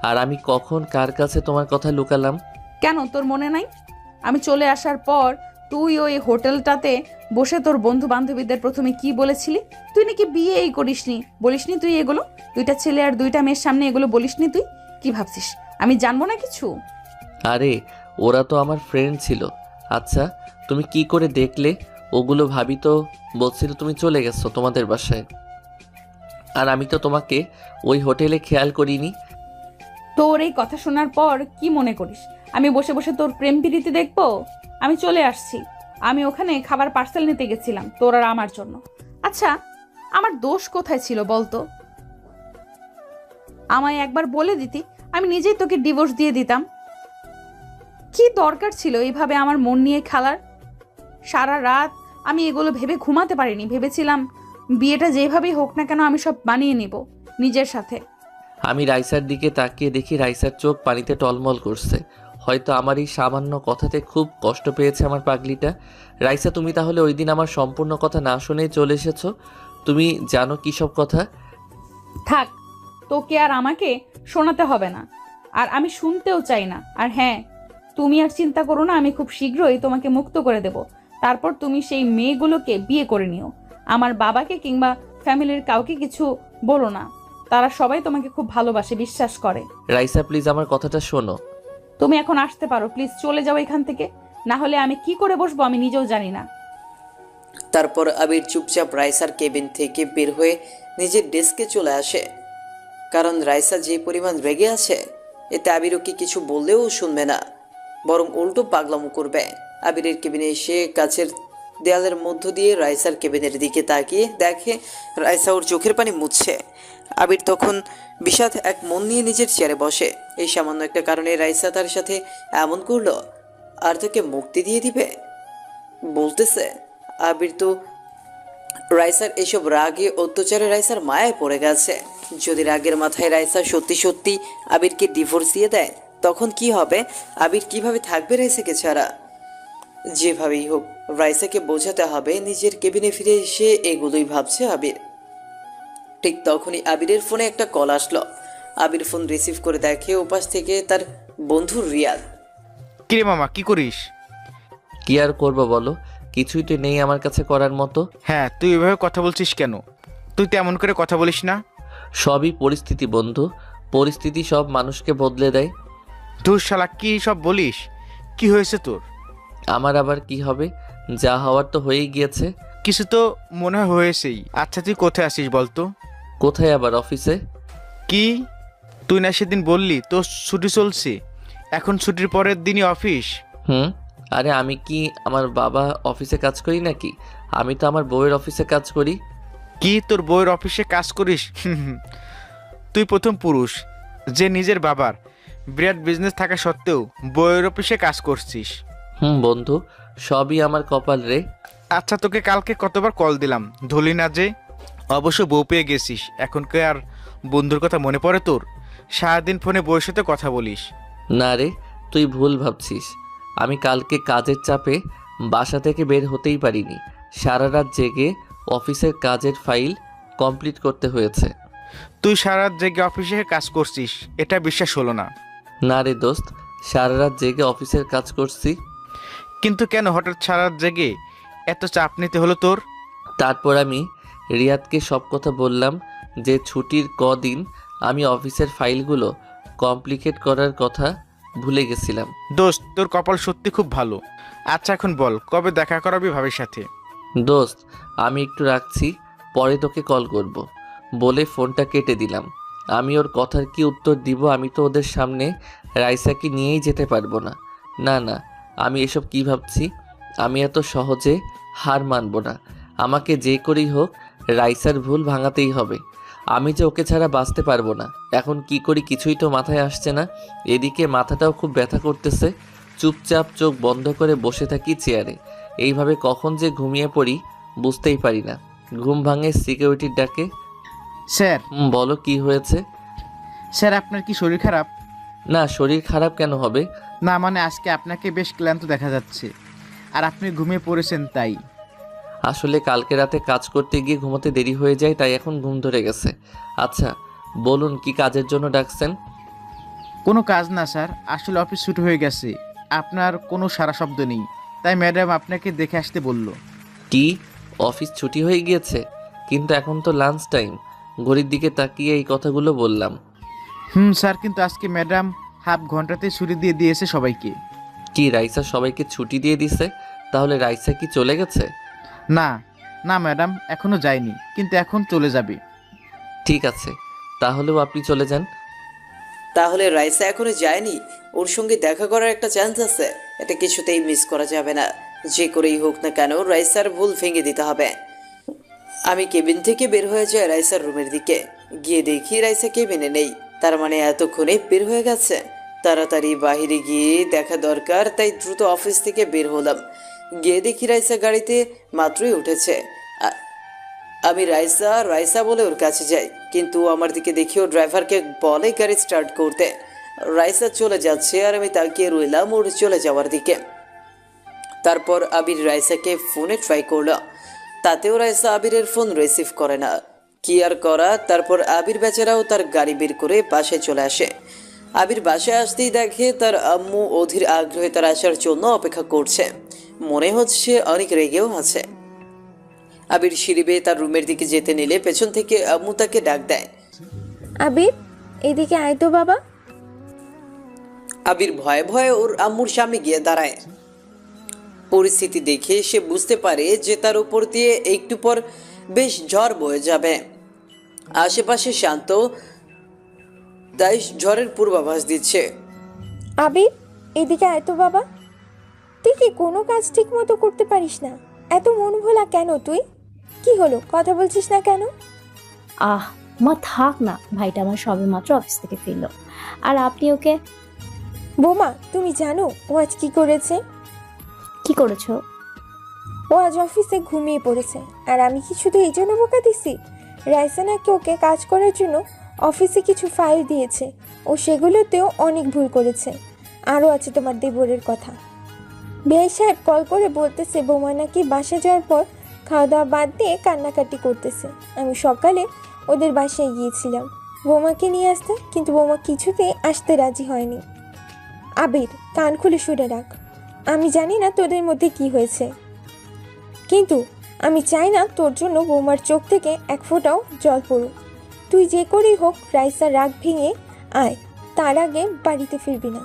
আর আমি কখন কার কাছে তোমার কথা লুকালাম? কেন তোর মনে নাই? আমি চলে আসার পর তুই ওই হোটেলটাতে বসে তোর বন্ধু বান্ধবীদের প্রথমে কি বলেছিলি? তুই নাকি বিয়েই করিসনি, বলিসনি তুই এগুলো? 2টা ছেলে আর 2টা মেয়ের সামনে এগুলো বলিসনি তুই? কি ভাবছিস আমি জানবো না কিছু? আরে ওরা তো আমার ফ্রেন্ড ছিল। আচ্ছা তুমি কি করে দেখলে ওগুলো? ভাবি তো বলছিল তুমি চলে গেছো তোমাদের বাসায়, আর আমি তো তোমাকে ওই হোটেলে খেয়াল করিনি। তোর এই কথা শোনার পর কি মনে করিস আমি বসে বসে তোর প্রেম প্রীতি দেখবো? আমি চলে আসছি। আমি ওখানে খাবার পার্সেল নিতে গেছিলাম তোর আর আমার জন্য। আচ্ছা, আমার দোষ কোথায় ছিল বলতো? আমায় একবার বলে দিতি, আমি নিজেই তোকে ডিভোর্স দিয়ে দিতাম। কি দরকার ছিল এইভাবে আমার মন নিয়ে খেলার? সারা রাত আমি এগুলো ভেবে ঘুমাতে পারিনি। ভেবেছিলাম বিয়েটা যেভাবেই হোক না কেন আমি সব বানিয়ে নিব নিজের সাথে। আমি রাইসার দিকে তাকিয়ে দেখি রাইসার চোখ পানিতে টলমল করছে। হয়তো আমার এই সামান্য কথাতে খুব কষ্ট পেয়েছে আমার পাগলিটা। রাইসা, তুমি তাহলে ওই দিন আমার সম্পূর্ণ কথা না শুনেই চলে এসেছো? তুমি জানো কী সব কথা? থাক, তোকে আর আমাকে শোনাতে হবে না, আর আমি শুনতেও চাই না। আর হ্যাঁ, তুমি আর চিন্তা করো না, আমি খুব শীঘ্রই তোমাকে মুক্ত করে দেব। তারপর তুমি সেই মেয়েগুলোকে বিয়ে করে নিও। আমার বাবাকে কিংবা ফ্যামিলির কাউকে কিছু বলো না, তারা সবাই তোমাকে খুব ভালোবাসে, বিশ্বাস করে। রাইসা প্লিজ আমার কথাটা শোনো। তুমি এখন আসতে পারো, প্লিজ চলে যাও এখান থেকে, না হলে আমি কি করে বসবো আমি নিজেও জানি না। তারপর আবির চুপচাপ রাইসার কেবিন থেকে বের হয়ে নিজের ডেস্কে চলে আসে। কারণ রাইসা যে পরিমাণ রেগে আছে, এতে আবির ওকে কিছু বললেও শুনবে না, বরং উল্টো পাগলামো করবে। আবিরের কেবিনে এসে কাছের দেয়ালের মধ্য দিয়ে রাইসার কেবিনের দিকে তাকিয়ে দেখে রাইসা ওর চোখের পানি মুছছে। আবির তখন বিষাদ এক মন নিয়ে নিজের চেয়ারে বসে। এই সামান্য একটা কারণে রাইসা তার সাথে এমন করলো, আর তাকে মুক্তি দিয়ে দিবে বলতেছে। আবির তো রাইসার এসব রাগে অত্যাচারে রাইসার মায়ায় পড়ে গেছে। যদি রাগের মাথায় রাইসা সত্যি সত্যি আবিরকে ডিভোর্স দিয়ে দেয়, তখন কি হবে? আবির কিভাবে থাকবে রাইসাকে ছাড়া? যেভাবেই হোক রাইসাকে বোঝাতে হবে। নিজের কেবিনে ফিরে এসে এগুলোই ভাবছে আবির। ঠিক তখনই আবিরের ফোনে একটা কল আসলো। আবির ফোন রিসিভ করে দেখে ওপাশ থেকে তার বন্ধু রিয়াদ। কিরে মামা, কি করিস? কি আর করবো বলো, কিছুই তো নেই আমার কাছে করার মতো। হ্যাঁ, তুই এভাবে কথা বলছিস কেন? তুই তেমন করে কথা বলিস না। সবই পরিস্থিতি বন্ধু, পরিস্থিতি সব মানুষকে বদলে দেয়। তুই শালা কি সব বলিস? কি হয়েছে তোর? আমার আবার কি হবে, যা হওয়ার তো হয়েই গিয়েছে। কিছু তো মনে হয় হয়েছেই। আচ্ছা, তুই কোথায় আসিস বলতো? কোথায় আবার? অফিসে। কি, তুই না সেদিন বললি তোর ছুটি চলছে, এখন ছুটির পরের দিনই অফিস? আরে আমি কি আমার বাবা অফিসে কাজ করি নাকি? আমি তো আমার বউয়ের অফিসে কাজ করি। কি, তোর বউয়ের অফিসে কাজ করিস? তুই প্রথম পুরুষ যে নিজের বাবার বিরাট বিজনেস থাকা সত্ত্বেও বউয়ের অফিসে কাজ করছিস। বন্ধু, সবই আমার কপাল রে। আচ্ছা, তোকে কালকে কতবার কল দিলাম, ধরলি না যে? অবশ্য বউ পেয়ে গেছিস, এখন কে আর বন্ধুর কথা মনে পড়ে তোর? সারাদিন ফোনে বউয়ের সাথে কথা বলিস। না রে, তুই ভুল ভাবছিস। আমি কালকে কাজের চাপে বাসা থেকে বের হতেই পারিনি। সারা রাত জেগে অফিসের কাজের ফাইল কমপ্লিট করতে হয়েছে। তুই সারা রাত জেগে অফিসে কাজ করছিস, এটা বিশ্বাস হলো না। না রে দোস্ত, সারা রাত জেগে অফিসের কাজ করছি। কিন্তু কেন হঠাৎ সারা রাত জেগে এত চাপ নিতে হলো তোর? তারপর আমি রিয়াদকে সব কথা বললাম যে ছুটির কদিন আমি অফিসের ফাইলগুলো কমপ্লিকেট করার কথা ভুলে গেছিলাম। দোস্ত, তোর কপাল সত্যি খুব ভালো। আচ্ছা, এখন বল কবে দেখা করাবি ভাবির সাথে? দোস্ত, আমি একটু রাখছি, পরে তোকে কল করব বলে ফোনটা কেটে দিলাম। আমি ওর কথার কি উত্তর দিব? আমি তো ওদের সামনে রাইসাকে নিয়েই যেতে পারবো না। না না, আমি এসব কি ভাবছি? আমি এত সহজে হার মানব না। আমাকে যে করেই হোক রাইসার ভুল ভাঙাতেই হবে। আমি যে ওকে ছাড়া বাঁচতে পারবো না। এখন কি করি কিছুই তো মাথায় আসছে না। এদিকে মাথাটাও খুব ব্যথা করতেছে। চুপচাপ চোখ বন্ধ করে বসে থাকি চেয়ারে। এইভাবে কখন যে ঘুমিয়ে পড়ি বুঝতেই পারি না। ঘুম ভাঙে সিকিউরিটির ডাকে। স্যার। বলো কি হয়েছে? স্যার, আপনার কি শরীর খারাপ? না, শরীর খারাপ কেন হবে? না মানে আজকে আপনাকে বেশ ক্লান্ত দেখা যাচ্ছে, আর আপনি ঘুমিয়ে পড়েছেন তাই। আসলে কালকে রাতে কাজ করতে গিয়ে ঘুমোতে দেরি হয়ে যায়, তাই এখন ঘুম ধরে গেছে। আচ্ছা বলুন, কি কাজের জন্য ডাকছেন? কোনো কাজ না স্যার, আসলে অফিস ছুটি হয়ে গেছে, আপনার কোনো সারা শব্দ নেই, তাই ম্যাডাম আপনাকে দেখে আসতে বলল। কি, অফিস ছুটি হয়ে গিয়েছে? কিন্তু এখন তো লাঞ্চ টাইম। ঘড়ির দিকে তাকিয়ে এই কথাগুলো বললাম। স্যার, কিন্তু আজকে ম্যাডাম হাফ ঘন্টাতে ছুটি দিয়ে দিয়েছে সবাইকে। কি, রাইসা সবাইকে ছুটি দিয়ে দিছে? তাহলে রাইসা কি চলে গেছে? না না ম্যাডাম, এখনো যায়নি, কিন্তু এখন চলে যাবে। ঠিক আছে, তাহলেও আপনি চলে যান। তাহলে রাইসা এখনো যায়নি? ওর সঙ্গে দেখা করার একটা চান্স আছে, এটা কিছুতেই মিস করা যাবে না। যে করেই হোক না কেন রাইসার ভুল ভেঙে দিতে হবে। আমি কেবিন থেকে বের হয়ে যাই রাইসার রুমের দিকে। গিয়ে দেখি রাইসা কেবিনে নেই। তার মানে এতক্ষণে বের হয়ে গেছে। তাড়াতাড়ি বাহিরে গিয়ে দেখা দরকার, তাই দ্রুত অফিস থেকে বের হলাম। গিয়ে দেখি রাইসা গাড়িতে মাত্রই উঠেছে। আমি রাইসা রাইসা বলে ওর কাছে যাই, কিন্তু আমার দিকে দেখি ও ড্রাইভারকে বলে গাড়ি স্টার্ট করতে। রাইসা চলে যাচ্ছে আর আমি তাকিয়ে রইলাম ওর চলে যাওয়ার দিকে। তারপর আবির রাইসাকে ফোনে ট্রাই করলো, তাতেও রাইসা আবিরের ফোন রিসিভ করে না। কি আর করা, তারপর আবির বেচারাও তার গাড়ি বের করে বাসায় চলে আসে। আবির বাসায় আসতেই দেখে তার আম্মু অধীর আগ্রহে তার আসার জন্য অপেক্ষা করছে, মনে হচ্ছে অনেক রেগেও আছে। আবির সিঁড়ি বেয়ে তার রুমের দিকে যেতে নিলে পেছন থেকে আম্মু তাকে ডাক দেয়। আবির, এদিকে আয় তো বাবা। আবির ভয়ে ভয়ে ওর আম্মুর সামনে গিয়ে দাঁড়ায়। পরিস্থিতি দেখে সে বুঝতে পারে যে তার উপর দিয়ে একটু পর বেশ ঝড় বয়ে যাবে। আশেপাশে শান্ত, তাই ঝড়ের পূর্বাভাস দিচ্ছে। আবির, এদিকে আয় তো বাবা। তুই কি কোনো কাজ ঠিক মতো করতে পারিস না? এত মন ভোলা কেন তুই? কি হলো, কথা বলছিস না কেন? আহ মা থাক না, ভাইটা আমার সবেমাত্র অফিস থেকে ফিরলো, আর আপনি ওকে বোমা, তুমি জানো ও আজ কি করেছে? কি করেছো? ও আজ অফিসে ঘুমিয়ে পড়েছে। আর আমি কি শুধু এই জন্য বোকা দিছি? রাইসা নাকি ওকে কাজ করার জন্য অফিসে কিছু ফাইল দিয়েছে, ও সেগুলোতেও অনেক ভুল করেছে। আরও আছে তোমার দেবরের কথা। বিআই সাহেব কল করে বলতেছে বোমা নাকি বাসা যাওয়ার পর খাওয়া দাওয়া বাদ দিয়ে কান্নাকাটি করতেছে। আমি সকালে ওদের বাসায় গিয়েছিলাম বোমাকে নিয়ে আসতে, কিন্তু বোমা কিছুতেই আসতে রাজি হয়নি। আবির, কান খুলে শুনে রাখ। আমি জানি না তোদের মধ্যে কি হয়েছে, কিন্তু আমি চাই না তোর জন্য বৌমার চোখ থেকে এক ফোঁটাও জল পড়ুক। তুই যে করেই হোক রাইসার রাগ ভেঙে আয়, তার আগে বাড়িতে ফিরবি না।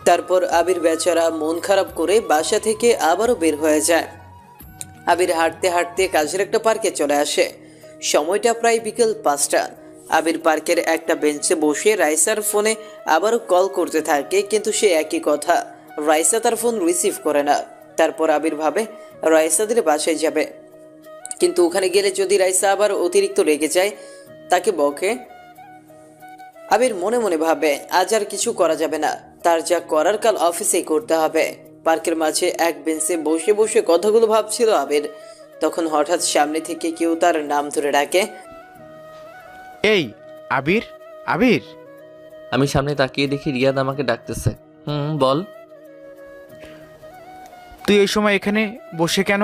তারপর আবির বেচারা মন খারাপ করে বাসা থেকে আবারও বের হয়ে যায়। আবির হাঁটতে হাঁটতে কাছের একটা পার্কে চলে আসে। সময়টা প্রায় বিকেল 5টা। আবির পার্কের একটা বেঞ্চে বসে রাইসার ফোনে আবারও কল করতে থাকে, কিন্তু সে একই কথা, রাইসা তার ফোন রিসিভ করে না। তারপর আবির ভাবে রাইসাদের বাসায় যাবে, কিন্তু ওখানে গেলে যদি রাইসা আবার অতিরিক্ত রেগে যায়, তাকে বকে। আবির মনে মনে ভাবে আজ আর কিছু করা যাবে না, তার যা করার কাল অফিসেই করতে হবে। পার্কের মাঝে এক বেঞ্চে বসে বসে কথাগুলো ভাবছিল আবির, তখন হঠাৎ সামনে থেকে কেউ তার নাম ধরে ডাকে। এই আবির, আবির। আমি সামনে তাকিয়ে দেখি রিয়াদ আমাকে ডাকতেছে। বল। তুই এই সময় এখানে বসে কেন?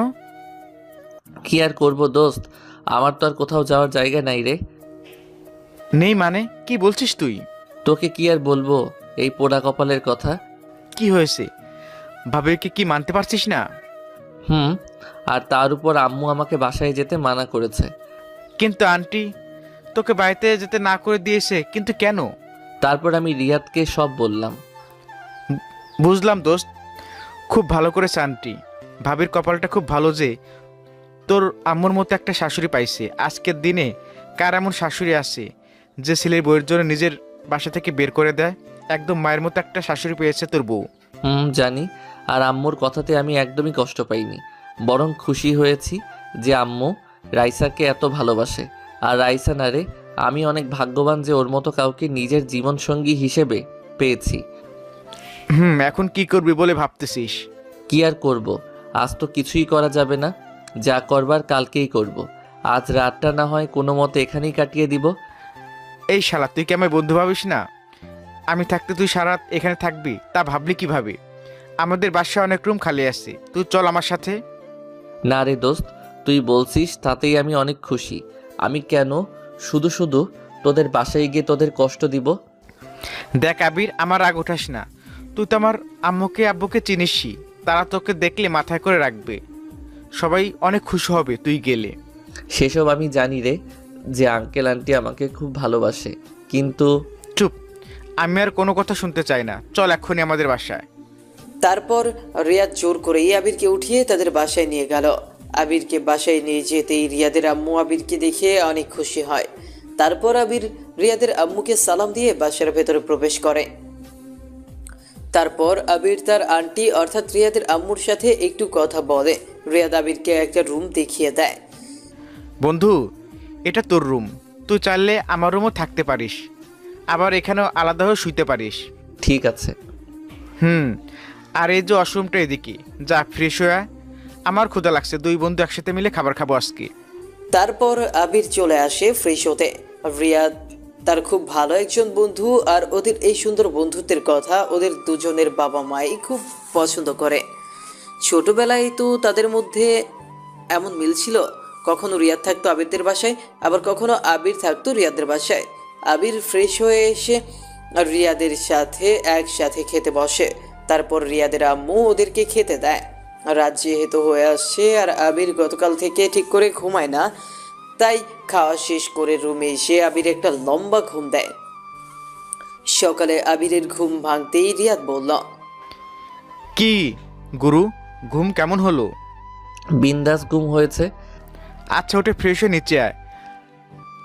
কি আর করবো দোস্ত, আমার তো আর কোথাও যাওয়ার জায়গা নাই রে। নেই মানে কি বলছিস তুই? তোকে কি আর বলবো এই পোড়া কপালের কথা। কি হয়েছে? ভাবিকে কি মানতে পারছিস না? আর তার উপর আম্মু আমাকে বাসায় যেতে মানা করেছে। কিন্তু আন্টি তোকে বাড়িতে যেতে না করে দিয়েছে, কিন্তু কেন? তারপর আমি রিয়াদকে সব বললাম। বুঝলাম দোস্ত, খুব ভালো করেছে আন্টি। ভাবির কপালটা খুব ভালো যে তোর আম্মুর মতো একটা শাশুড়ি পাইছে। আজকের দিনে কার এমন শাশুড়ি আছে যে ছেলের বউয়ের জন্য নিজের বাসা থেকে বের করে দেয়? একদম মায়ের মতো একটা শাশুড়ি পেয়েছে তোর বউ। জানি, আর আম্মুর কথাতে আমি একদমই কষ্ট পাইনি, বরং খুশি হয়েছি যে আম্মু রাইসাকে এত ভালোবাসে। আর রাইসা না রে, আমি অনেক ভাগ্যবান যে ওর মতো কাউকে নিজের জীবনসঙ্গী হিসেবে পেয়েছি। এখন কি করবি বলে ভাবতেছিস? কি আর করব, আজ তো কিছুই করা যাবে না, যা করবার কালকেই করব। আজ রাতটা না হয় কোনো মতে এখানেই কাটিয়ে দিব। এই শালা, তুই কি আমার বন্ধু ভাবিস না? আমি থাকতে তুই সারা রাত এখানে থাকবি, তা ভাবলি কিভাবে? আমাদের বাসায় অনেক রুম খালি আছে, তুই চল আমার সাথে। না রে দোস্ত, তুই বলছিস তাতেই আমি অনেক খুশি। আমি কেন শুধু শুধু তোদের বাসায় গিয়ে তোদের কষ্ট দিব? দেখ আবির, আমার রাগ ওঠাস না। তুই তো আমার আম্মুকে আব্বুকে চিনিসই, তারা তোকে দেখলে মাথায় করে রাখবে। সবাই অনেক খুশি হবে তুই গেলে। সেসব আমি জানি রে, যে আঙ্কেল আন্টি আমাকে খুব ভালোবাসে, কিন্তু চুপ, আমি আর কোনো কথা শুনতে চাই না। চল এক্ষুনি আমাদের বাসায়। তারপর রিয়াদ জোর করেই আবিরকে উঠিয়ে তাদের বাসায় নিয়ে গেল। আবিরকে বাসায় নিয়ে যেতেই রিয়াদের আম্মু আবিরকে দেখে অনেক খুশি হয়। তারপর আবির রিয়াদের আম্মুকে সালাম দিয়ে বাসার ভেতরে প্রবেশ করে। তারপর আবির তার আন্টি অর্থাৎ রিয়াদের আম্মুর সাথে একটু কথা বলে। রিয়াদ আবিরকে একটা রুম দেখিয়ে দেয়। বন্ধু, এটা তোর রুম, তুই চাইলে আমার রুমও থাকতে পারিস, আবার এখানেও আলাদা হয়ে শুইতে পারিস। ঠিক আছে। আর এই যে ওয়াশরুমটা এদিকে, যা ফ্রেশ হয়ে আয়। আমার ক্ষুধা লাগছে, দুই বন্ধু একসাথে মিলে খাবার খাবো আজকে। তারপর আবির চলে আসে ফ্রেশ হতে। রিয়াদ তার খুব ভালো একজন বন্ধু, আর ওদের এই সুন্দর বন্ধুত্বের কথা ওদের দুজনের বাবা মাই খুব পছন্দ করে। ছোটবেলায় তো তাদের মধ্যে এমন মিল ছিল, কখনো রিয়াদ থাকতো আবিরদের বাসায়, আবার কখনো আবির থাকতো রিয়াদের বাসায়। আবির ফ্রেশ হয়ে এসে রিয়াদের সাথে একসাথে খেতে বসে। তারপর রিয়াদের আম্মু ওদেরকে খেতে দেয়। রাত যেহেতু হয়ে আসছে আর আবির গতকাল থেকে ঠিক করে ঘুমায় না, তাই খাওয়া শেষ করে রুমে এসে আবির একটা লম্বা ঘুম দেয়। সকালে আবিরের ঘুম ভাঙতেই রিয়াদ বলল, কি গুরু, ঘুম কেমন হলো? বিন্দাস ঘুম হয়েছে। আচ্ছা, ওটা ফ্রেশ হয়ে নিচে আয়,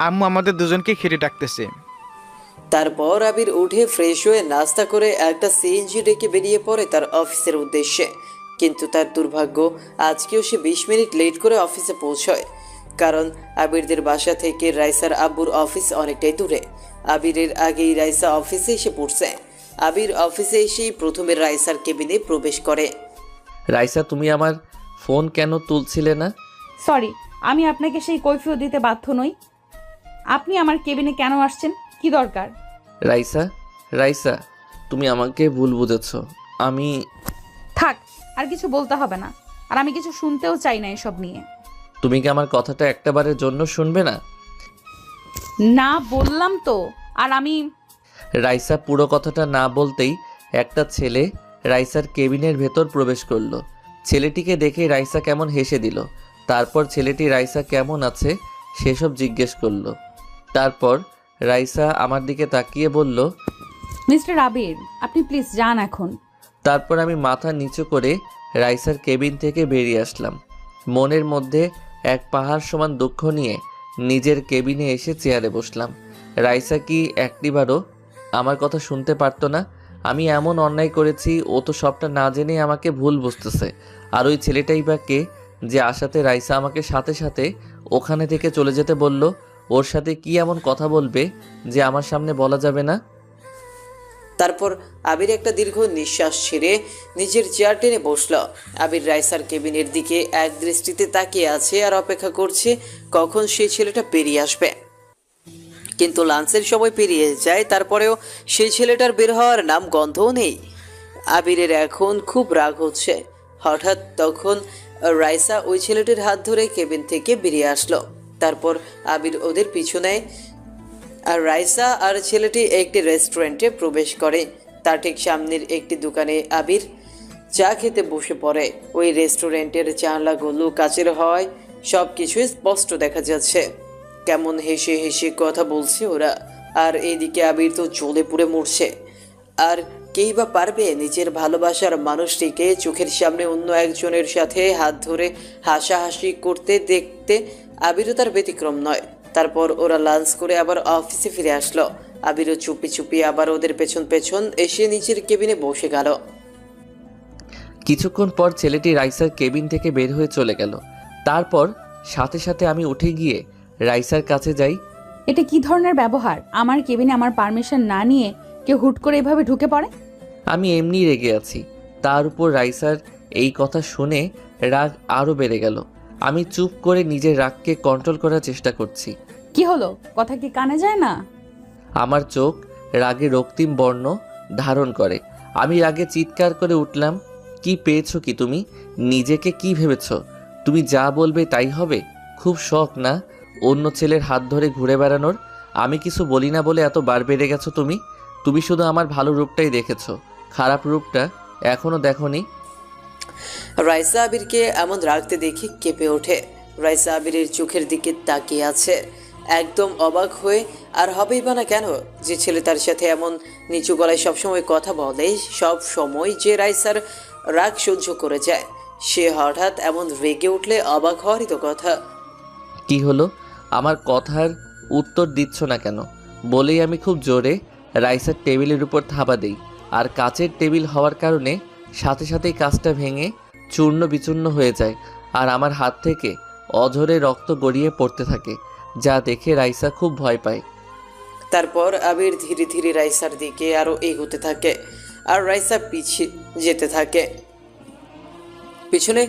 আম্মু আমাদের দুজনকে খেতে ডাকতেছে। তারপর আবির উঠে ফ্রেশ হয়ে নাস্তা করে একটা সিএনজি ডেকে বেরিয়ে পড়ে তার অফিসের উদ্দেশ্যে। কিন্তু তার দুর্ভাগ্য, আজকেও সে 20 মিনিট লেট করে অফিসে পৌঁছয়। কারণ আবিরদের বাসা থেকে রাইসার আব্বুর অফিস অনেকটাই দূরে। আবিরের আগেই রাইসা অফিসে এসে পড়ছে। আবির অফিসে এসেই প্রথমে রাইসার কেবিনে প্রবেশ করে। রাইসা, তুমি আমার ফোন কেন তুলছিলে না? সরি, আমি আপনাকে সেই কৈফিয়ত দিতে বাধ্য নই। আপনি আমার কেবিনে কেন আসছেন? কি দরকার? রাইসা, রাইসা, তুমি আমাকে ভুল বুঝেছ। আমি থাক, আর কিছু বলতে হবে না। আর আমি কিছু শুনতেও চাই না এসব নিয়ে। তুমি কি আমার কথাটা একটাবারের জন্য শুনবে না? না বললাম তো। আর আমি রাইসা পুরো কথাটা না বলতেই একটা ছেলে রাইসার কেবিনের ভেতর প্রবেশ করলো। ছেলেটিকে দেখে রাইসা কেমন হেসে দিল। তারপর ছেলেটি রাইসা কেমন আছে সেসব জিজ্ঞেস করলো। তারপর রাইসা আমার দিকে তাকিয়ে বলল, মিস্টার আবির, আপনি প্লিজ যান এখন। তারপর আমি মাথা নিচু করে রাইসার কেবিন থেকে বেরিয়ে আসলাম। মনের মধ্যে এক পাহাড় সমান দুঃখ নিয়ে নিজের কেবিনে এসে চেয়ারে বসলাম। রাইসা কি একটিবারও আমার কথা শুনতে পারতো না? আমি এমন অন্যায় করেছি, ও তো সবটা না জেনেই আমাকে ভুল বুঝতেছে। আর ওই ছেলেটাই বা কে যে আশাতে রাইসা আমাকে সাথে সাথে ওখানে থেকে চলে যেতে বলল? ওর সাথে কি এমন কথা বলবে যে আমার সামনে বলা যাবে না? তারপর আবির একটা দীর্ঘ নিঃশ্বাস ছেড়ে নিজের চেয়ার টেনে বসল। আবির রাইসার কেবিনের দিকে এক দৃষ্টিতে তাকিয়ে আছে আর অপেক্ষা করছে কখন সেই ছেলেটা বেরিয়ে আসবে। কিন্তু লাঞ্চের সময় পেরিয়ে যায়, তারপরেও সেই ছেলেটার বের হওয়ার নাম গন্ধও নেই। আবিরের এখন খুব রাগ হচ্ছে। হঠাৎ তখন রাইসা ওই ছেলেটির হাত ধরে কেবিন থেকে বেরিয়ে আসলো। তারপর আবির ওদের পিছু নেয় আর রাইসা আর ছেলেটি একটি রেস্টুরেন্টে প্রবেশ করে। তার ঠিক সামনের একটি দোকানে আবির চা খেতে বসে পড়ে। ওই রেস্টুরেন্টের জানলাগুলো কাচের হওয়ায় সব কিছুই স্পষ্ট দেখা যাচ্ছে। কেমন হেসে হেসে কথা বলছে ওরা, আর এইদিকে আবির তো জ্বলে পুড়ে মরছে। আর কেই বা পারবে নিজের ভালোবাসার মানুষটিকে চোখের সামনে অন্য একজনের সাথে হাত ধরে হাসাহাসি করতে দেখতে? আবিরও তার ব্যতিক্রম নয়। তারপর ওরা লাঞ্চ করে আবার অফিসে ফিরে আসলো। আবিরও চুপি চুপি আবার ওদের পেছন পেছন এসে নিজের কেবিনে বসে গেল। কিছুক্ষণ পর ছেলেটি রাইসার কেবিন থেকে বের হয়ে চলে গেল। তারপর সাথে সাথে আমি উঠে গিয়ে রাইসার কাছে যাই। এটা কি ধরনের ব্যবহার? আমার কেবিনে আমার পারমিশন না নিয়ে কেউ হুট করে এভাবে ঢুকে পড়ে? আমি এমনি রেগে আছি। তার উপর রাইসার এই কথা শুনে রাগ আরও বেড়ে গেল। আমি চুপ করে নিজের রাগকে কন্ট্রোল করার চেষ্টা করছি। কি হলো? কথা কি কানে যায় না? আমার চোখ রাগে রক্তিম বর্ণ ধারণ করে। আমি রাগে চিৎকার করে উঠলাম, কি পেয়েছো কি তুমি? নিজেকে কি ভেবেছো? তুমি যা বলবে তাই হবে? খুব শখ না অন্য ছেলের হাত ধরে ঘুরে বেড়ানোর? আমি কিছু বলি না বলে এত বার বেড়ে গেছো তুমি? তুমি শুধু আমার ভালো রূপটাই দেখেছো, খারাপ রূপটা এখনো দেখোনি। রাইসা আবিরকে এমন রাখতে দেখে কেঁপে ওঠে। রাইসা আবিরের চোখের দিকে তাকিয়ে আছে একদম অবাক হয়ে। আর হবেই বা না কেন, যে ছেলে তার সাথে এমন নিচু গলায় সবসময় কথা বলে, সব সময় যে রাইসার রাগ সহ্য করে যায়, সে হঠাৎ এমন রেগে উঠলে অবাক হওয়ারই তো কথা। কি হলো? আমার কথার উত্তর দিচ্ছ না কেন? বলেই আমি খুব জোরে রাইসার টেবিলের উপর থাবা দেই। আর কাচের টেবিল হওয়ার কারণে সাথে সাথেই কাজটা ভেঙে চূর্ণ বিচূর্ণ হয়ে যায় আর আমার হাত থেকে অঝরে রক্ত গড়িয়ে পড়তে থাকে, যা দেখে রাইসা খুব ভয় পায়। তারপর আবির ধীরে ধীরে রাইসার দিকে আরো এগোতে থাকে আর রাইসা পিছিয়ে যেতে থাকে। পিছনে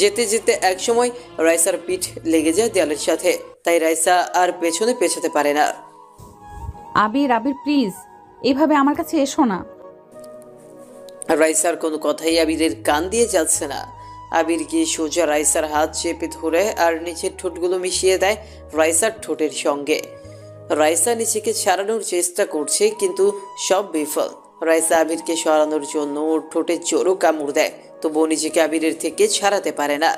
যেতে যেতে একসময় রাইসার পিঠ লেগে যায় দেয়ালের সাথে, তাই রাইসা আর পেছনে পেছাতে পারে না। আবির আবির প্লিজ এভাবে আমার কাছে এসো না। রাইসার কোনো কথাই আবিরের কান দিয়ে যাচ্ছে না। আবির গিয়ে সোজা রাইসার হাত চেপে ধরে আর নিচের ঠোঁটগুলো মিশিয়ে দেয় রাইসার ঠোঁটের সঙ্গে। রাইসা নিজেকে ছাড়ানোর চেষ্টা করছে, কিন্তু সব বিফল। রাইসা আবিরকে সরানোর জন্য ওর ঠোঁটে জোরও কামড় দেয়, তবুও নিজেকে আবিরের থেকে ছাড়াতে পারে না।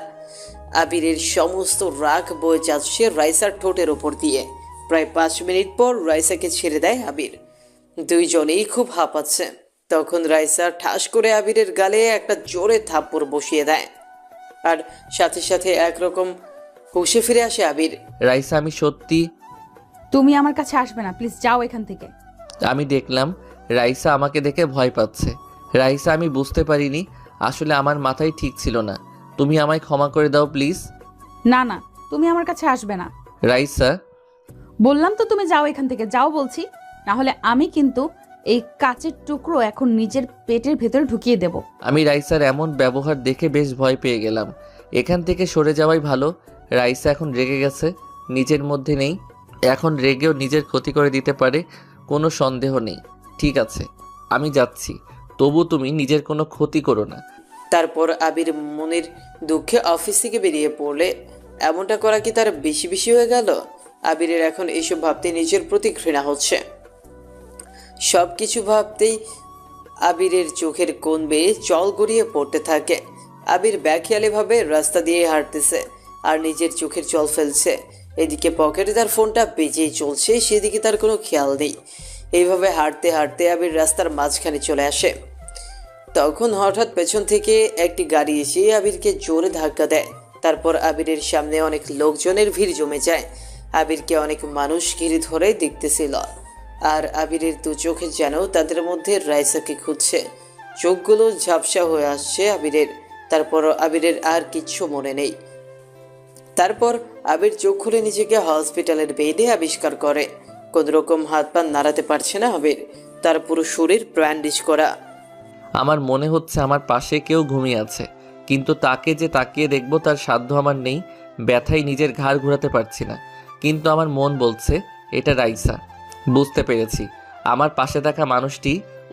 আবিরের সমস্ত রাগ বয়ে যাচ্ছে রাইসার ঠোঁটের ওপর দিয়ে। প্রায় 5 মিনিট পর রাইসাকে ছেড়ে দেয় আবির। দুইজনেই খুব হাঁপাচ্ছে। তখন রাইসা ঠাস করে আবিরের গালে একটা জোরে থাপ্পড় বসিয়ে দেয়, আর সাথে সাথে একরকম হুঁশে ফিরে আসে আবির। রাইসা, আমি সত্যি তুমি আমার কাছে আসবে না, প্লিজ যাও এখান থেকে। আমি দেখলাম রাইসা আমাকে দেখে ভয় পাচ্ছে। রাইসা, আমি বুঝতে পারিনি, আসলে আমার মাথায় ঠিক ছিল না। তুমি আমায় ক্ষমা করে দাও প্লিজ। না না, তুমি আমার কাছে আসবে না। রাইসা, বললাম তো তুমি যাও এখান থেকে, যাও বলছি, না হলে আমি কিন্তু এই কাচের টুকরো এখন নিজের পেটের ভেতরে ঢুকিয়ে দেব। আমি রাইসার এমন ব্যবহার দেখে বেশ ভয় পেয়ে গেলাম। এখান থেকে সরে যাওয়াই ভালো। রাইসা এখন রেগে গেছে, নিজের মধ্যে নেই। এখন রেগেও নিজের ক্ষতি করে দিতে পারে, কোনো সন্দেহ নেই। ঠিক আছে, আমি যাচ্ছি, তবু তুমি নিজের কোনো ক্ষতি করো না। তারপর আবির মনের দুঃখে অফিস থেকে বেরিয়ে পড়লে এমনটা করা কি তার বেশি বেশি হয়ে গেল? আবিরের এখন এইসব ভাবতে নিজের প্রতি ঘৃণা হচ্ছে। সব কিছু ভাবতেই আবিরের চোখের কোণ বেয়ে জল গড়িয়ে পড়তে থাকে। আবির ব্যাখিয়ালিভাবে রাস্তা দিয়ে হাঁটতেছে আর নিজের চোখের জল ফেলছে। এদিকে পকেটে তার ফোনটা বেজেই চলছে, সেদিকে তার কোনো খেয়াল নেই। এইভাবে হাঁটতে হাঁটতে আবির রাস্তার মাঝখানে চলে আসে। তখন হঠাৎ পেছন থেকে একটি গাড়ি এসে আবিরকে জোরে ধাক্কা দেয়। তারপর আবিরের সামনে অনেক লোকজনের ভিড় জমে যায়। আবিরকে অনেক মানুষ ঘিরে ধরে দেখতেছিল, আর আবিরের দু চোখে যেন তাদের মধ্যে রাইসাকে খুঁজছে। চোখগুলো ঝাপসা হয়ে আসছে আবিরের। তারপর আবিরের আর কিচ্ছু মনে নেই। তারপর আবির চোখ খুলে নিজেকে হসপিটালের বেডে আবিষ্কার করে। কোনোরকম হাত পা নাড়াতে পারছে না আবির, তার পুরো শরীর ব্যান্ডেজ করা। আমার মনে হচ্ছে আমার পাশে কেউ ঘুমিয়ে আছে, কিন্তু তাকে যে তাকিয়ে দেখব তার সাধ্য আমার নেই। ব্যথায় নিজের ঘাড় ঘোরাতে পারছি না, কিন্তু আমার মন বলছে এটা রাইসা। বুঝতে পেরেছি আমার পাশে থাকা মানুষটি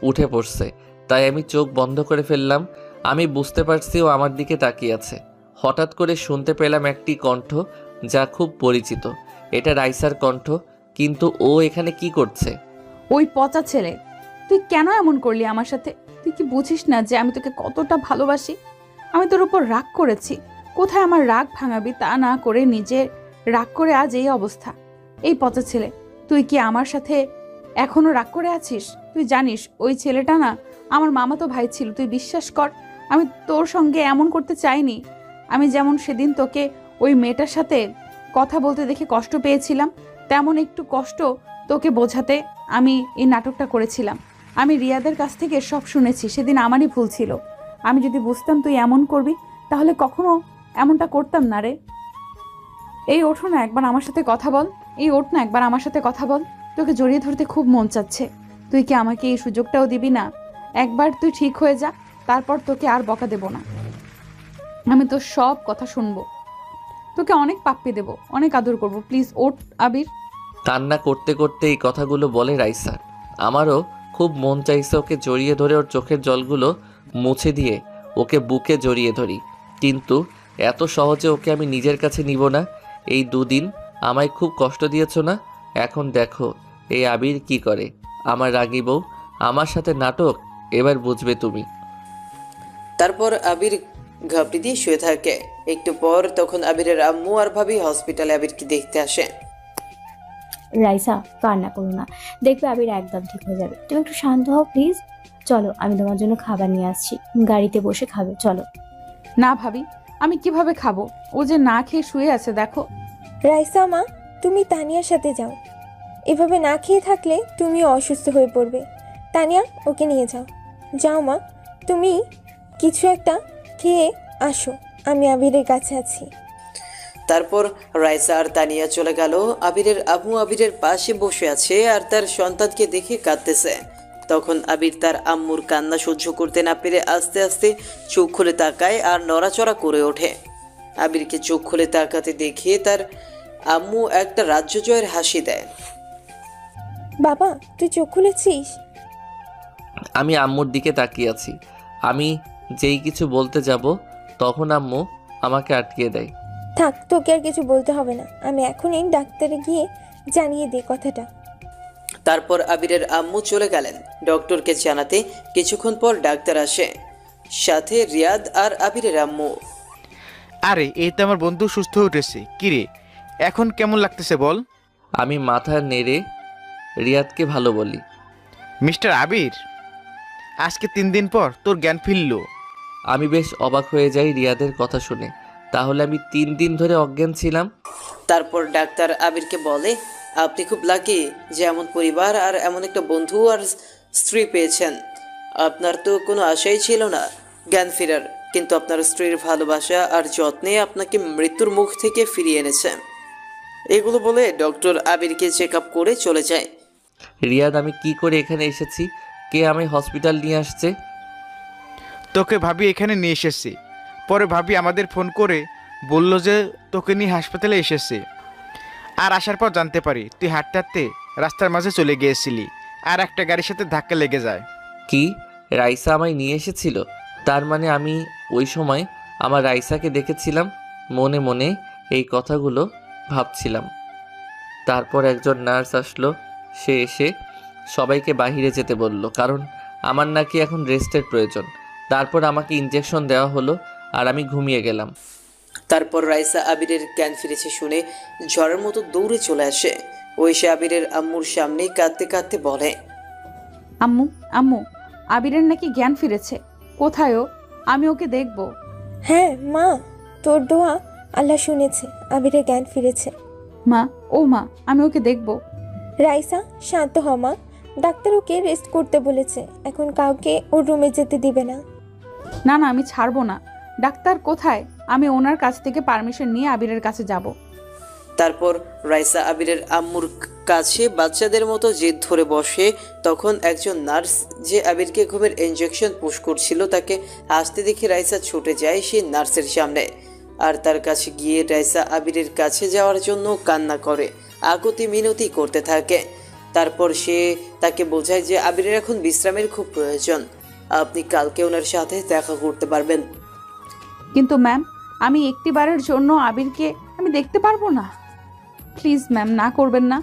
উঠে পড়ছে, তাই আমি চোখ বন্ধ করে ফেললাম। আমি বুঝতে পারছি ও আমার দিকে তাকিয়ে আছে। হঠাৎ করে শুনতে পেলাম একটি কণ্ঠ, যা খুব পরিচিত। এটা রাইসার কণ্ঠ, কিন্তু ও এখানে কি করছে? ওই পচা ছেলে, তুই কেন এমন করলি আমার সাথে? তুই কি বুঝিস না যে আমি তোকে কতটা ভালোবাসি? আমি তোর উপর রাগ করেছি, কোথায় আমার রাগ ভাঙাবি তা না করে নিজের রাগ করে আজ এই অবস্থা। এই পচা ছেলে, তুই কি আমার সাথে এখনো রাগ করে আছিস? তুই জানিস ওই ছেলেটা না আমার মামাতো ভাই ছিল। তুই বিশ্বাস কর, আমি তোর সঙ্গে এমন করতে চাইনি। আমি যেমন সেদিন তোকে ওই মেয়েটার সাথে কথা বলতে দেখে কষ্ট পেয়েছিলাম, তেমন একটু কষ্ট তোকে বোঝাতে আমি এই নাটকটা করেছিলাম। আমি রিয়াদের কাছ থেকে সব শুনেছি, সেদিন আমারই ভুল ছিল। আমি যদি বুঝতাম তুই এমন করবি তাহলে কখনো এমনটা করতাম না রে। এই ওঠো না, একবার আমার সাথে কথা বল। এই ওঠ না, একবার আমার সাথে কথা বল। তোকে জড়িয়ে ধরতে খুব মন চাচ্ছে। তুই কি আমাকে এই সুযোগটাও দিবি না? একবার তুই ঠিক হয়ে যা, তারপর তোকে আর বকা দেব না। আমি তোর সব কথা শুনবো, তোকে অনেক পাপ্পি দেব, অনেক আদর করব। প্লিজ ওঠ আবির। কান্না করতে করতে এই কথাগুলো বলে রাইসা। আমারও খুব মন চাইছে ওকে জড়িয়ে ধরে ওর চোখের জলগুলো মুছে দিয়ে ওকে বুকে জড়িয়ে ধরি, কিন্তু এত সহজে ওকে আমি নিজের কাছে নিব না। এই 2 দিন আমায় খুব কষ্ট দিয়েছ না, এখন দেখো এই আবির কি করে। আমার রাগী বউ, আমার সাথে নাটক, এবার বুঝবে তুমি। তারপর আবির ঘাপটি দিয়ে শুয়ে থাকে। একটু পর তখন আবিরের আম্মু আর ভাবি হসপিটালে আবিরকে দেখতে আসে। রাইসা, কান্না করো না, দেখবে আবির একদম ঠিক হয়ে যাবে। তুমি একটু শান্ত হও প্লিজ। চলো, আমি তোমার জন্য খাবার নিয়ে আসছি, গাড়িতে বসে খাবে, চলো। না ভাবি, আমি কিভাবে খাবো? ও যে না খেয়ে শুয়ে আছে দেখো। রাইসা মা, তুমি তানিয়ার সাথে যাও। এভাবে না খেয়ে থাকলে তুমিও অসুস্থ হয়ে পড়বে। তানিয়া, ওকে নিয়ে যাও। যাও মা, তুমি কিছু একটা খেয়ে আসো, আমি আবিরের কাছে আছি। তারপর রাইসা আর তানিয়া চলে গেল। আবিরের আম্মু আবিরের পাশে বসে আছে আর তার সন্তানকে দেখে কাঁদতেছে। তখন আবির তার আম্মুর কান্না সহ্য করতে না পেরে আস্তে আস্তে চোখ খুলে তাকায় আর নড়াচড়া করে ওঠে। আবিরকে চোখ খুলে তাকাতে দেখে তার আম্মু একটা রাজ্য জয়ের হাসি দেয়। বাবা, তুই চোখ খুলেছিস? আমি আম্মুর দিকে তাকিয়ে আছি। আমি যেই কিছু বলতে যাব তখন আম্মু আমাকে আটকিয়ে দেয়। থাক, তোকে আর কিছু বলতে হবে না। আমি এখনই ডাক্তারে গিয়ে জানিয়ে দিই কথাটা। তারপর আবিরের আম্মু চলে গেলেন ডক্টরকে জানাতে। কিছুক্ষণ পর ডাক্তার আসে, সাথে রিয়াদ আর আবিরের আম্মু। আরে এই তো আমার বন্ধু সুস্থ হয়ে উঠেছে। কিরে, এখন কেমন লাগতেছে বল? আমি মাথা নেড়ে রিয়াদকে ভালো বলি। মিস্টার আবির, আজকে 3 দিন পর তোর জ্ঞান ফিরল। আমি বেশ অবাক হয়ে যাই রিয়াদের কথা শুনে। তাহলে আমি 3 দিন ধরে অজ্ঞান ছিলাম? তারপর ডাক্তার আবিরকে বলে, আপনি খুব লাকি যে এমন পরিবার আর এমন একটা বন্ধু আর স্ত্রী পেয়েছেন। আপনার তো কোনো আশাই ছিল না জ্ঞান ফেরার, কিন্তু আপনার স্ত্রীর ভালোবাসা আর যত্নে আপনাকে মৃত্যুর মুখ থেকে ফিরিয়ে এনেছে। এগুলো বলে ডক্টর আবিরকে চেক আপ করে চলে যায়। রিয়াদ, আমি কি করে এখানে এসেছি? কে আমি হসপিটাল নিয়ে আসছে? তোকে ভাবি এখানে নিয়ে এসেছে। পরে ভাবি আমাদের ফোন করে বলল যে তোকে নিয়ে হাসপাতালে এসেছে। আর আসার পর জানতে পারি তুই হাঁটতে হাঁটতে রাস্তার মাঝে চলে গিয়েছিলি আর একটা গাড়ির সাথে ধাক্কা লেগে যায়। কি, রাইসা আমায় নিয়ে এসেছিল? তার মানে আমি ওই সময় আমার রাইসাকে দেখেছিলাম। মনে মনে এই কথাগুলো ভাবছিলাম। তারপর একজন নার্স আসলো। সে এসে সবাইকে বাইরে যেতে বলল, কারণ আমার নাকি এখন রেস্টের প্রয়োজন। তারপর আমাকে ইঞ্জেকশন দেওয়া হলো আর আমি ঘুমিয়ে গেলাম। তারপর রাইসা আবিরের জ্ঞান ফিরেছে শুনে ঝড়ের মতো দৌড়ে চলে আসে। ওই সে আবিরের আম্মুর সামনেই কাঁদতে কাঁদতে বলে, আম্মু, আম্মু, আবিরের নাকি জ্ঞান ফিরেছে। কোথায় ও? আমি ওকে দেখব। হ্যাঁ মা, তোর দোয়া আল্লাহ শুনেছে, আবিরের জ্ঞান ফিরেছে। মা, ও মা, আমি ওকে দেখব। রাইসা, শান্ত হ মা। ডাক্তার ওকে রেস্ট করতে বলেছে, এখন কাউকে ওর রুমে যেতে দিবে না। না না, আমি ছাড়বো না। ডাক্তার কোথায়? আমি ওনার কাছ থেকে পারমিশন নিয়ে আবিরের কাছে যাব। তারপর রাইসা আবিরের আম্মুর কাছে বাচ্চাদের মতো জেদ ধরে বসে। তখন একজন নার্স যে আবিরকে ঘুমের ইনজেকশন পুশ করছিল তাকে আসতে দেখে রাইসা ছুটে যায় সেই নার্সের সামনে। আর তার কাছে গিয়ে রাইসা আবিরের কাছে যাওয়ার জন্য কান্না করে, আকুতি মিনতি করতে থাকে। তারপর সে তাকে বোঝায় যে আবিরের এখন বিশ্রামের খুব প্রয়োজন, আপনি কালকে ওনার সাথে দেখা করতে পারবেন। কিন্তু ম্যাম, আমি একটিবারের জন্য আবিরকে আমি দেখতে পারবো না। প্লিজ ম্যাম, না করবেন না।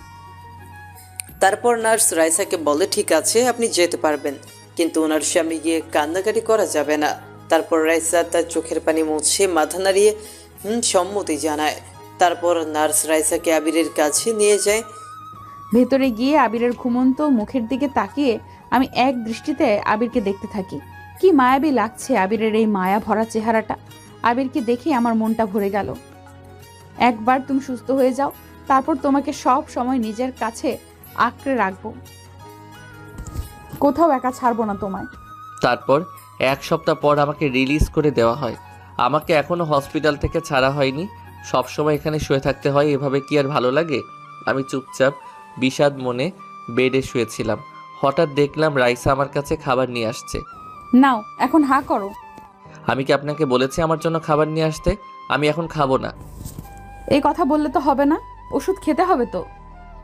তারপর নার্স রাইসাকে বলে, ঠিক আছে আপনি যেতে পারবেন, কিন্তু ওনার সামনে গিয়ে কান্নাকাটি করা যাবে না। তারপর রাইসা তার চোখের পানি মুছে মাথা নাড়িয়ে সম্মতি জানায়। তারপর নার্স রাইসাকে আবিরের কাছে নিয়ে যায়। ভেতরে গিয়ে আবিরের ঘুমন্ত মুখের দিকে তাকিয়ে আমি এক দৃষ্টিতে আবিরকে দেখতে থাকি। কি মায়াবী লাগছে আবিরের এই মায়া ভরা চেহারাটা। আবিরকে দেখে আমার মনটা ভরে গেল। একবার তুমি সুস্থ হয়ে যাও, তারপর তোমাকে সব সময় নিজের কাছে আঁকড়ে রাখবো। কোথাও একা ছাড়বো না তোমায়। তারপর 1 সপ্তাহ পর আমাকে রিলিজ করে দেওয়া হয়। আমাকে এখনও হসপিটাল থেকে ছাড়া হয়নি। সবসময় এখানে শুয়ে থাকতে হয়, এভাবে কি আর ভালো লাগে? আমি চুপচাপ বিষাদ মনে বেডে শুয়েছিলাম। হঠাৎ দেখলাম রাইসা আমার কাছে খাবার নিয়ে আসছে। নাও, এখন হা করো। আমি কি আপনাকে বলেছি আমার জন্য খাবার নিয়ে আসতে? আমি এখন খাবো না। এই কথা বললে তো হবে না, ওষুধ খেতে হবে তো।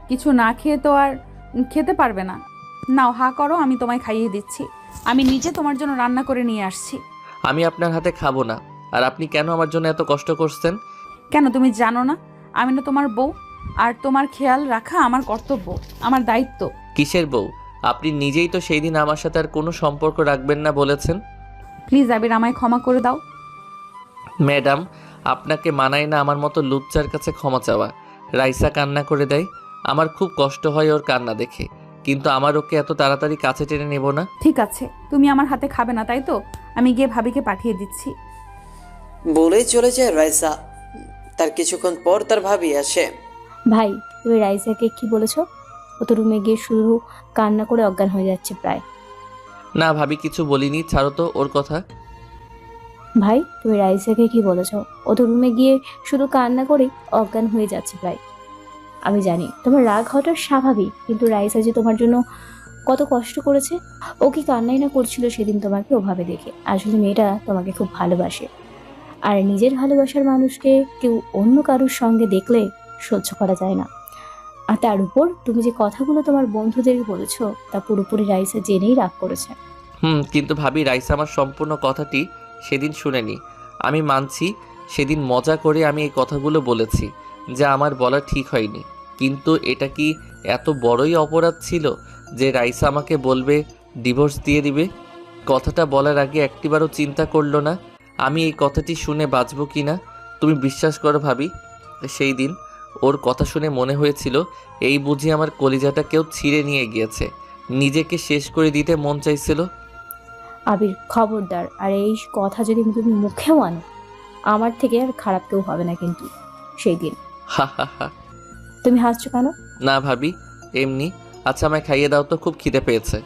কিছু না খেয়ে তো আর খেতে পারবে না। নাও, হা করো, আমি তোমায় খাইয়ে দিচ্ছি। আমি নিজে তোমার জন্য রান্না করে নিয়ে আসছি। আমি আপনার হাতে খাবো না। আর আপনি কেন আমার জন্য এত কষ্ট করছেন? কেন, তুমি জানো না আমি না তোমার বউ? আর তোমার খেয়াল রাখা আমার কর্তব্য, আমার দায়িত্ব। কিসের বউ? আপনি নিজেই তো সেই দিন আমার সাথে আর কোনো সম্পর্ক রাখবেন না বলেছেন। প্লিজ আবির, আমায় ক্ষমা করে দাও। ম্যাডাম, আপনাকে মানায় না আমার মতো লুচ্চার কাছে ক্ষমা চাওয়া। রাইসা কান্না করে দেয়। আমার খুব কষ্ট হয় ওর কান্না দেখে, কিন্তু আমার ওকে এত তাড়াতাড়ি কাছে টেনে নেব না। ঠিক আছে, তুমি আমার হাতে খাবে না তাই তো? আমি গিয়ে ভাবিকে পাঠিয়ে দিচ্ছি। বলেই চলে যায় রাইসা। তার কিছুক্ষণ পর তার ভাবি আসে। ভাই, তুমি রাইসাকে কি বলেছো? ও তো রুমে গিয়ে শুধু কান্না করে অজ্ঞান হয়ে যাচ্ছে প্রায়। না ভাবি, কিছু বলিনি, ছাড়ো তো ওর কথা। ভাই, তুমি রাইসাকে কি বলেছো? ও তো রুমে গিয়ে শুধু কান্না করে অজ্ঞান হয়ে যাচ্ছে প্রায়। আমি জানি তোমার রাগ হওয়াটা স্বাভাবিক, কিন্তু রাইসা যে তোমার জন্য কত কষ্ট করেছে। ও কি কান্নাই না করছিল সেদিন তোমাকে ওভাবে দেখে। আসলে মেয়েটা তোমাকে খুব ভালোবাসে, আর নিজের ভালোবাসার মানুষকে কেউ অন্য কারোর সঙ্গে দেখলে সহ্য করা যায় না। আর তার উপর তুমি যে কথাগুলো তোমার বন্ধুদের বলেছো তা পুরোপুরি রাইসা জেনেই রাগ করেছে। কিন্তু ভাবি, রাইসা আমার সম্পূর্ণ কথাটি সেদিন শুনেনি। আমি মানছি সেদিন মজা করে আমি এই কথাগুলো বলেছি, যা আমার বলা ঠিক হয়নি। কিন্তু এটা কি এত বড়ই অপরাধ ছিল যে রাইসা আমাকে বলবে ডিভোর্স দিয়ে দিবে? কথাটা বলার আগে একটিবারও চিন্তা করলো না আমি এই কথাটি শুনে বাঁচব কি না। তুমি বিশ্বাস করো ভাবি, সেই দিন ওর কথা শুনে মনে হয়েছিল এই বুঝি আমার কলিজাটা কেউ ছিঁড়ে নিয়ে গিয়েছে। নিজেকে শেষ করে দিতে মন চাইছিল। আবির, খবরদার, আর এই কথা যদি তুমি মুখেও আনো, আমার থেকে আর খারাপ কেউ হবে না কিন্তু সেই দিন। হা হা হা। তুমি হাসছো কেন? না ভাবি, এমনি। আচ্ছা, আমায় খাইয়ে দাও তো, খুব খিদে পেয়েছে।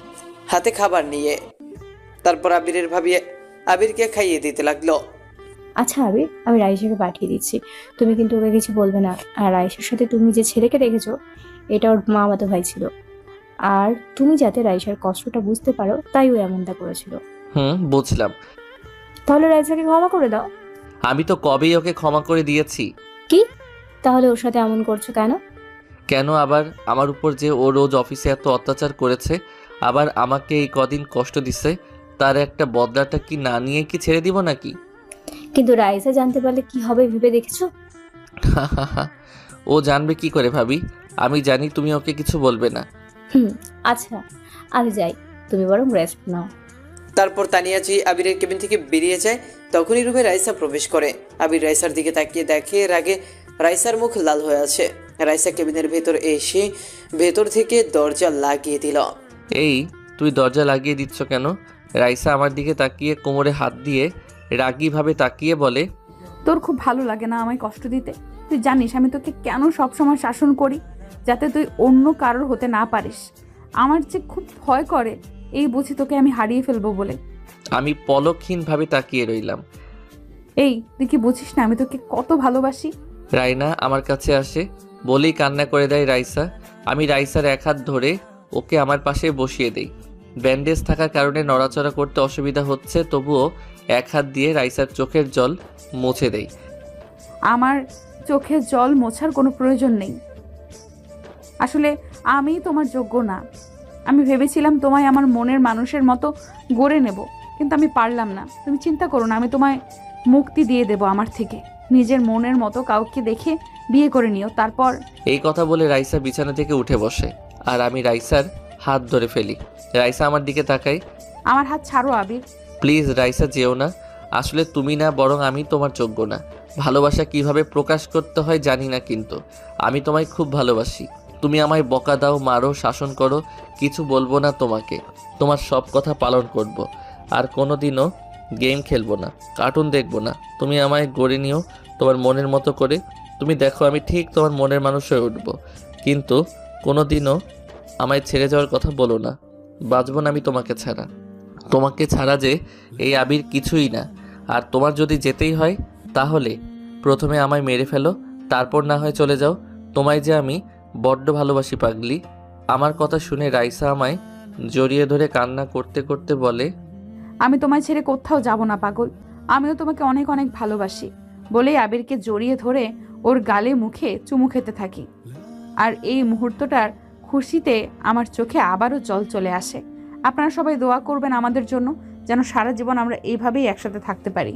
হাতে খাবার নিয়ে তারপর আবিরের ভাবি আবিরকে খাইয়ে দিতে লাগলো। আচ্ছা আবির, আমি রাইসাকে পাঠিয়ে দিচ্ছি, তুমি কিন্তু ওকে কিছু বলবে না। আর রাইসার সাথে তুমি যে ছেলেকে রেখেছো এটা ওর মামাতো ভাই ছিল, আর তুমি যাতে রাইসার কষ্টটা বুঝতে পারো তাই ও এমনটা করেছিল। বুঝলাম। তাহলে রাইসাকে ক্ষমা করে দাও। আমি তো কবেই ওকে ক্ষমা করে দিয়েছি। কি? তাহলে ওর সাথে এমন করছো কেন? কেন আবার? আমার উপর যে ও রোজ অফিসে এত অত্যাচার করেছে, আবার আমাকে এই কদিন কষ্ট দিছে, তার একটা বদলাটা কি না নিয়ে কি ছেড়ে দিব নাকি? কিন্তু রাইসা জানতে পারলে কি হবে ভেবে দেখেছো? ও জানবে কি করে ভাবি? আমি জানি তুমি ওকে কিছু বলবে না। আচ্ছা, আমি যাই, তুমি বরং রেস্ট নাও। তারপর তানিয়াজি আবিরের কেবিন থেকে বেরিয়ে যায়। তখনই রুমে রাইসা প্রবেশ করে। আবির রাইসার দিকে তাকিয়ে দেখে এর আগে রাইসার মুখ লাল হয়ে আছে। রাইসা কেবিনের ভেতর এসে ভেতর থেকে দরজা লাগিয়ে দিল। এই, তুই দরজা লাগিয়ে দিচ্ছ কেন? রাইসা আমার দিকে তাকিয়ে কোমরে হাত দিয়ে রাগীভাবে তাকিয়ে বলে, তোর খুব ভালো লাগে না আমায় কষ্ট দিতে? তুই জানিস আমি তোকে কেন সবসময় শাসন করি, যাতে তুই অন্য কারোর হতে না পারিস। আমার যে খুব ভয় করে এই বুঝি তোকে আমি হারিয়ে ফেলবো বলে। আমি পলকহীনভাবে তাকিয়ে রইলাম। এই, তুই কি বুঝিস না আমি তোকে কত ভালোবাসি? রাইনা আমার কাছে আসে, বলেই কান্না করে দেয় রাইসা। আমি রাইসার এক হাত ধরে ওকে আমার পাশে বসিয়ে দেই। ব্যান্ডেজ থাকার কারণে নড়াচড়া করতে অসুবিধা হচ্ছে, তবুও এক হাত দিয়ে রাইসার চোখের জল মুছে দেই। আমার চোখে জল মোছার কোনো প্রয়োজন নেই। আসলে আমি তোমার যোগ্য না। আমি ভেবেছিলাম তোমায় আমার মনের মানুষের মতো গড়ে নেব, কিন্তু আমি পারলাম না। তুমি চিন্তা করো না, আমি তোমায় মুক্তি দিয়ে দেব আমার থেকে। নিজের মনের মতো কাউকে দেখে বিয়ে করে নিও, তারপর। এই কথা বলে রাইসা বিছানা থেকে উঠে বসে, আর আমি রাইসার হাত ধরে ফেলি। রাইসা আমার দিকে তাকায়। আমার হাত ছাড়ো আবির। প্লিজ রাইসা, যেও না। আসলে তুমি না, বরং আমি তোমার যোগ্য না। ভালোবাসা কিভাবে প্রকাশ করতে হয় জানি না, কিন্তু আমি তোমায় খুব ভালোবাসি। তুমি আমায় বকা দাও, মারো, শাসন করো, কিছু বলবো না তোমাকে। তোমার সব কথা পালন করব। আর কোনোদিনও গেম খেলবো না, কার্টুন দেখবো না। তুমি আমায় গড়ে নিও তোমার মনের মতো করে। তুমি দেখো আমি ঠিক তোমার মনের মানুষ হয়ে উঠবো, কিন্তু কোনোদিনও আমায় ছেড়ে যাওয়ার কথা বলো না। বাঁচবো না আমি তোমাকে ছাড়া। তোমাকে ছাড়া যে এই আবির কিছুই না। আর তোমার যদি যেতেই হয় তাহলে প্রথমে আমায় মেরে ফেলো, তারপর না হয় চলে যাও। তোমায় যে আমি বড্ড ভালোবাসি পাগলি। আমার কথা শুনে রাইসা আমায় জড়িয়ে ধরে কান্না করতে করতে বলে, আমি তোমায় ছেড়ে কোথাও যাব না পাগল। আমিও তোমাকে অনেক অনেক ভালোবাসি বলেই আবিরকে জড়িয়ে ধরে ওর গালে মুখে চুমু খেতে থাকি। আর এই মুহূর্তটার খুশিতে আমার চোখে আবারও জল চলে আসে। আপনারা সবাই দোয়া করবেন আমাদের জন্য, যেন সারা জীবন আমরা এইভাবেই একসাথে থাকতে পারি।